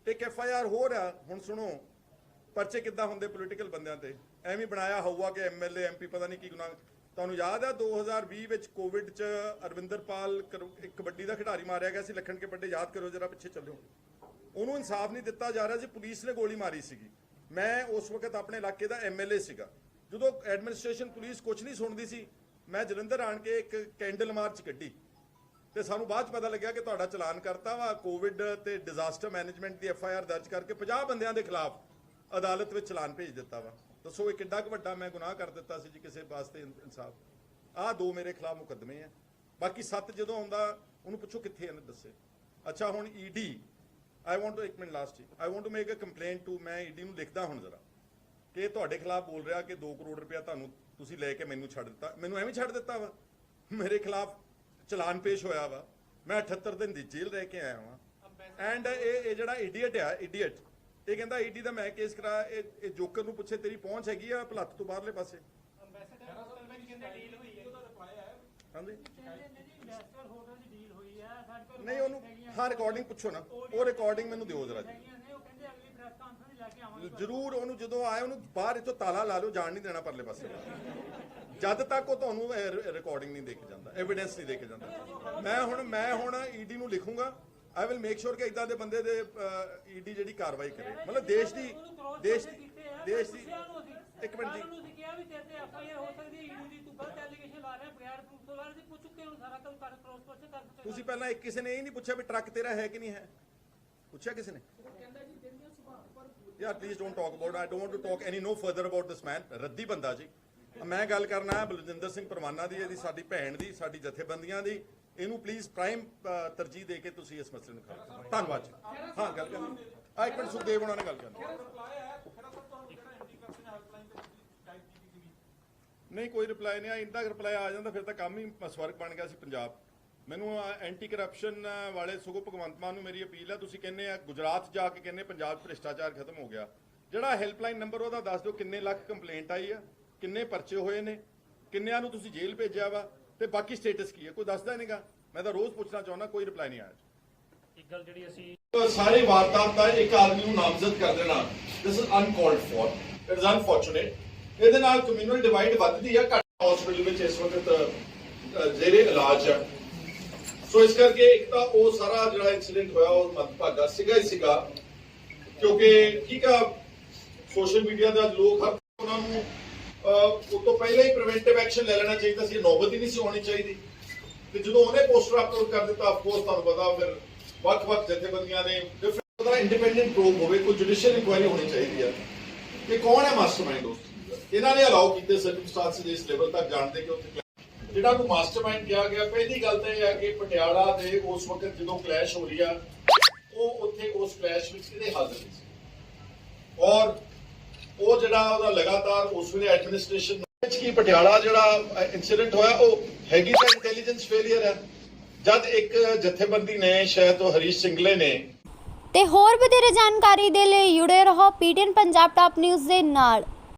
ਇੱਕ FIR ਹੋ ਰਿਹਾ। ਹੁਣ ਸੁਣੋ ਪਰਚੇ ਕਿੱਦਾਂ ਹੁੰਦੇ ਪੋਲੀਟੀਕਲ ਬੰਦਿਆਂ ਤੇ, ਐਵੇਂ ਬਣਾਇਆ ਹੋਊਗਾ ਕਿ MLA MP ਪਤਾ ਨਹੀਂ ਕੀ ਗੁਨਾਹ। ਤੁਹਾਨੂੰ ਯਾਦ ਹੈ 2020 ਵਿੱਚ ਕੋਵਿਡ 'ਚ ਅਰਵਿੰਦਰਪਾਲ ਇੱਕ ਕਬੱਡੀ ਦਾ ਖਿਡਾਰੀ ਮਾਰਿਆ ਗਿਆ ਸੀ, ਲਖਣ ਕੇ ਵੱਡੇ, ਯਾਦ ਕਰੋ ਜਰਾ, ਪਿੱਛੇ ਚੱਲਿਓ। ਉਹਨੂੰ ਇਨਸਾਫ ਨਹੀਂ ਦਿੱਤਾ ਜਾ ਰਿਹਾ ਸੀ, ਪੁਲਿਸ ਨੇ ਗੋਲੀ ਮਾਰੀ ਸੀਗੀ। ਮੈਂ ਉਸ ਵਕਤ ਆਪਣੇ ਇਲਾਕੇ ਦਾ MLA ਸੀਗਾ। ਜਦੋਂ ਐਡਮਿਨਿਸਟ੍ਰੇਸ਼ਨ ਪੁਲਿਸ ਕੁਝ ਨਹੀਂ ਸੁਣਦੀ ਸੀ, ਮੈਂ ਜਲੰਧਰ ਆਣ ਕੇ ਇੱਕ ਕੈਂਡਲ ਮਾਰਚ ਕੱਢੀ ਤੇ ਸਾਨੂੰ ਬਾਅਦ 'ਚ ਪਤਾ ਲੱਗਿਆ ਕਿ ਤੁਹਾਡਾ ਚਲਾਨ ਕਰਤਾ ਵਾ, ਕੋਵਿਡ ਤੇ ਡਿਜ਼ਾਸਟਰ ਮੈਨੇਜਮੈਂਟ ਦੀ FIR ਦਰਜ ਕਰਕੇ 50 ਬੰਦਿਆਂ ਦੇ ਖਿਲਾਫ ਅਦਾਲਤ ਵਿੱਚ ਚਲਾਨ ਭੇਜ ਦਿੱਤਾ ਵਾ। ਦੱਸੋ ਇਹ ਕਿੱਡਾ ਕੁ ਵੱਡਾ ਮੈਂ ਗੁਨਾਹ ਕਰ ਦਿੱਤਾ ਸੀ ਜੀ ਕਿਸੇ ਵਾਸਤੇ ਇਨਸਾਫ। ਆਹ 2 ਮੇਰੇ ਖਿਲਾਫ ਮੁਕੱਦਮੇ ਆ, ਬਾਕੀ 7 ਜਦੋਂ ਆਉਂਦਾ ਉਹਨੂੰ ਪੁੱਛੋ ਕਿੱਥੇ ਇਹਨੇ ਦੱਸੇ। ਅੱਛਾ ਹੁਣ ED, ਆਈ ਵਾਂਟ ਟੂ, ਇੱਕ minute last, I want to make a complaint to, ਮੈਂ ED ਨੂੰ ਲਿਖਦਾ ਹੁਣ ਜ਼ਰਾ ਕਿ ਤੁਹਾਡੇ ਖਿਲਾਫ ਬੋਲ ਰਿਹਾ ਕਿ 2 ਕਰੋੜ ਰੁਪਇਆ ਤੁਸੀਂ ਲੈ ਕੇ ਮੈਨੂੰ ਛੱਡ ਦਿੱਤਾ। ਮੈਨੂੰ ਐਵੇਂ ਛੱਡ ਦਿੱਤਾ ਵਾ? ਮੇਰੇ ਖਿਲਾਫ ਚਲਾਨ ਪੇਸ਼ ਹੋਇਆ ਵਾ, ਮੈਂ 78 ਦਿਨ ਦੀ ਜੇਲ੍ਹ ਰਹਿ ਕੇ ਆਇਆ ਵਾਂ। ਐਂਡ ਇਹ ਜਿਹੜਾ ਇਡੀਅਟ ਆ, ਇਡੀਅਟ, ਇਹ ਕਹਿੰਦਾ ED ਦਾ ਮੈਂ ਕੇਸ ਕਰਾ। ਇਹ ਜੋਕਰ ਨੂੰ ਪੁੱਛੇ ਤੇਰੀ ਪਹੁੰਚ ਹੈਗੀ ਆ ਭਲੱਤ ਤੋਂ ਬਾਹਰਲੇ ਪਾਸੇ? ਹਾਂਜੀ ਨਹੀਂ, ਉਹਨੂੰ ਹਾਂ ਰਿਕਾਰਡਿੰਗ ਪੁੱਛੋ ਨਾ, ਉਹ ਰਿਕਾਰਡਿੰਗ ਮੈਨੂੰ ਦਿਓ ਜਰਾ ਜੀ। ਜ਼ਰੂਰ ਉਹਨੂੰ ਜਦੋਂ ਆਏ ਉਹਨੂੰ ਬਾਹਰ ਇੱਥੋਂ ਤਾਲਾ ਲਾ ਲਿਓ, ਜਾਣ ਨਹੀਂ ਦੇਣਾ ਪਰਲੇ ਪਾਸੇ ਜਦ ਤੱਕ ਉਹ ਤੁਹਾਨੂੰ ਰਿਕਾਰਡਿੰਗ ਨਹੀਂ ਦੇ ਕੇ ਜਾਂਦਾ, ਐਵੀਡੈਂਸ ਨਹੀਂ ਦੇ ਕੇ ਜਾਂਦਾ। ਮੈਂ ਹੁਣ ED ਨੂੰ ਲਿਖੂੰਗਾ, ਆਈ ਵਿਲ ਮੇਕ ਸ਼ੋਰ ਕਿ ਇਦਾਂ ਦੇ ਬੰਦੇ ਦੇ ED ਜਿਹੜੀ ਕਾਰਵਾਈ ਕਰੇ। ਮਤਲਬ ਦੇਸ਼ ਦੀ ਇੱਕ ਮਿੰਟ ਜੀ, ਤੁਸੀਂ ਪਹਿਲਾਂ ਇੱਕ ਕਿਸੇ ਨੇ ਇਹ ਨਹੀਂ ਪੁੱਛਿਆ ਵੀ ਟਰੱਕ ਤੇਰਾ ਹੈ ਕਿ ਨਹੀਂ ਹੈ? ਪੁੱਛਿਆ ਕਿਸੇ ਨੇ? ਯਾਰ please don't talk about, I don't want to talk any no further about this man. ਰੱਦੀ ਬੰਦਾ ਜੀ। ਮੈਂ ਗੱਲ ਕਰਨਾ ਹੈ ਬਲਜਿੰਦਰ ਸਿੰਘ ਪਰਵਾਨਾ ਦੀ, ਇਹਦੀ ਸਾਡੀ ਭੈਣ ਦੀ, ਸਾਡੀ ਜਥੇਬੰਦੀਆਂ ਦੀ। ਇਹਨੂੰ ਪਲੀਜ਼ ਪ੍ਰਾਈਮ ਤਰਜੀਹ ਦੇ ਕੇ ਤੁਸੀਂ ਇਸ ਮਸਲੇ ਨੂੰ ਕਰੋ। ਧੰਨਵਾਦ ਜੀ। ਹਾਂ ਗੱਲ ਕਰਨੀ, ਇੱਕ ਮਿੰਟ, ਸੁਖਦੇਵ ਉਹਨਾਂ ਨੇ ਗੱਲ ਕਰਨੀ। ਨਹੀਂ ਕੋਈ ਰਿਪਲਾਈ ਨਹੀਂ ਆਇਆ। ਇੰਦਾ ਰਿਪਲਾਈ ਆ ਜਾਂਦਾ ਫਿਰ ਤਾਂ ਕੰਮ ਹੀ ਸਵਰਗ ਬਣ ਗਿਆ ਸੀ ਪੰਜਾਬ। ਮੈਨੂੰ ਐਂਟੀ ਕਰਪਸ਼ਨ ਵਾਲੇ ਸਗੋਂ ਭਗਵੰਤ ਮਾਨ ਨੂੰ ਮੇਰੀ ਅਪੀਲ ਹੈ, ਤੁਸੀਂ ਕਹਿੰਦੇ ਆ ਗੁਜਰਾਤ ਜਾ ਕੇ ਕਹਿੰਦੇ ਪੰਜਾਬ 'ਚ ਭ੍ਰਿਸ਼ਟਾਚਾਰ ਖਤਮ ਹੋ ਗਿਆ। ਜਿਹੜਾ ਹੈਲਪਲਾਈਨ ਨੰਬਰ ਉਹਦਾ ਦੱਸ ਦਿਓ, ਕਿੰਨੇ ਲੱਖ ਕੰਪਲੇਂਟ ਆਈ ਆ, ਕਿੰਨੇ ਪਰਚੇ ਹੋਏ ਨੇ, ਕਿੰਨਿਆਂ ਨੂੰ ਤੁਸੀਂ ਜੇਲ੍ਹ ਭੇਜਿਆ ਵਾ, ਤੇ ਬਾਕੀ ਸਟੇਟਸ ਕੀ ਹੈ, ਕੋਈ ਦੱਸਦਾ ਨਹੀਂਗਾ। ਮੈਂ ਤਾਂ ਰੋਜ਼ ਪੁੱਛਣਾ ਚਾਹੁੰਦਾ, ਕੋਈ ਰਿਪਲਾਈ ਨਹੀਂ ਆਇਆ। ਇੱਕ ਗੱਲ ਜਿਹੜੀ ਅਸੀਂ ਸਾਰੀ ਵਾਰਤਾਲਾਪ ਦਾ ਇੱਕ ਆਦਮੀ ਨੂੰ ਨਾਮਜ਼ਦ ਕਰ ਦੇਣਾ, this is uncalled for, it is unfortunate. ਇਹਦੇ ਨਾਲ ਕਮਿਊਨਲ ਡਿਵਾਈਡ ਵੱਧਦੀ ਆ। ਘੱਟ ਹਸਪੀਟਲ ਵਿੱਚ ਇਸ ਵਕਤ ਜ਼ੇਰੇ ਇਲਾਜ ਆ। ਸੋ ਇਸ ਕਰਕੇ ਇੱਕ ਤਾਂ ਉਹ ਸਾਰਾ ਜਿਹੜਾ ਇਨਸੀਡੈਂਟ ਹੋਇਆ ਉਹ ਮੰਦਭਾਗਾ ਸੀਗਾ ਹੀ ਸੀਗਾ, ਕਿਉਂਕਿ ਠੀਕ ਆ ਸੋਸ਼ਲ ਮੀਡੀਆ ਦੇ ਲੋਕ ਹਰ ਉਹਨਾਂ ਨੂੰ ਉਹ ਤੋਂ ਪਹਿਲਾਂ ਹੀ ਪ੍ਰੀਵੈਂਟਿਵ ਐਕਸ਼ਨ ਲੈ ਲੈਣਾ ਚਾਹੀਦਾ ਸੀ, ਨੌਬਤ ਹੀ ਨਹੀਂ ਸੀ ਹੋਣੀ ਚਾਹੀਦੀ। ਤੇ ਜਦੋਂ ਉਹਨੇ ਪੋਸਟਰ ਅਪਲੋਡ ਕਰ ਦਿੱਤਾ, ਅਫਕੋਰਸ ਤੁਹਾਨੂੰ ਪਤਾ ਫਿਰ ਵੱਖ-ਵੱਖ ਜਥੇਬੰਦੀਆਂ ਨੇ ਡਿਫਰੈਂਟ ਇੰਡੀਪੈਂਡੈਂਟ ਪ੍ਰੋਬ ਹੋਵੇ, ਕੋਈ ਜੁਡੀਸ਼ੀਅਲ ਇਨਕੁਆਇਰੀ ਹੋਣੀ ਚਾਹੀਦੀ ਆ ਕਿ ਕੌਣ ਹੈ ਮਾਸਟਰਮਾਈਂਡ। ਇਹਨਾਂ ਨੇ ਅਲਾਉ ਕੀਤੇ ਸਰਕਮਸਟੈਂਸਸ ਇਸ ਲੈਵਲ ਤੱਕ ਜਾਣਦੇ ਕਿ ਉੱਥੇ ਜਿਹੜਾ ਨੂੰ ਮਾਸਟਰਮਾਈਂਡ ਕਿਹਾ ਗਿਆ। ਪਹਿਲੀ ਗੱਲ ਤਾਂ ਇਹ ਹੈ ਕਿ ਪਟਿਆਲਾ ਦੇ ਉਸ ਵਕਤ ਜਦੋਂ ਕਲੈਸ਼ ਹੋ ਰਹੀ ਆ, ਉਹ ਉੱਥੇ ਉਸ ਕਲੈਸ਼ ਵਿੱਚ ਕਿਤੇ ਹਾਜ਼ਰ ਨਹੀਂ ਸੀ। ਔਰ ਉਹ ਜਿਹੜਾ ਉਹਦਾ ਲਗਾਤਾਰ ਉਸ ਵੇਲੇ ਐਡਮਿਨਿਸਟ੍ਰੇਸ਼ਨ ਵਿੱਚ ਕੀ ਪਟਿਆਲਾ ਜਿਹੜਾ ਇਨਸੀਡੈਂਟ ਹੋਇਆ ਉਹ ਹੈਗੀ ਤਾਂ ਇੰਟੈਲੀਜੈਂਸ ਫੇਲਿਅਰ ਹੈ। ਜਦ ਇੱਕ ਜਥੇਬੰਦੀ ਨੇ, ਸ਼ਾਇਦ ਉਹ ਹਰੀਸ਼ ਸਿੰਗਲੇ ਨੇ। ਤੇ ਹੋਰ ਵਧੇਰੇ ਜਾਣਕਾਰੀ ਦੇ ਲਈ ਜੁੜੇ ਰਹੋ PTN ਪੰਜਾਬ ਟਾਪ ਨਿਊਜ਼ ਦੇ ਨਾਲ।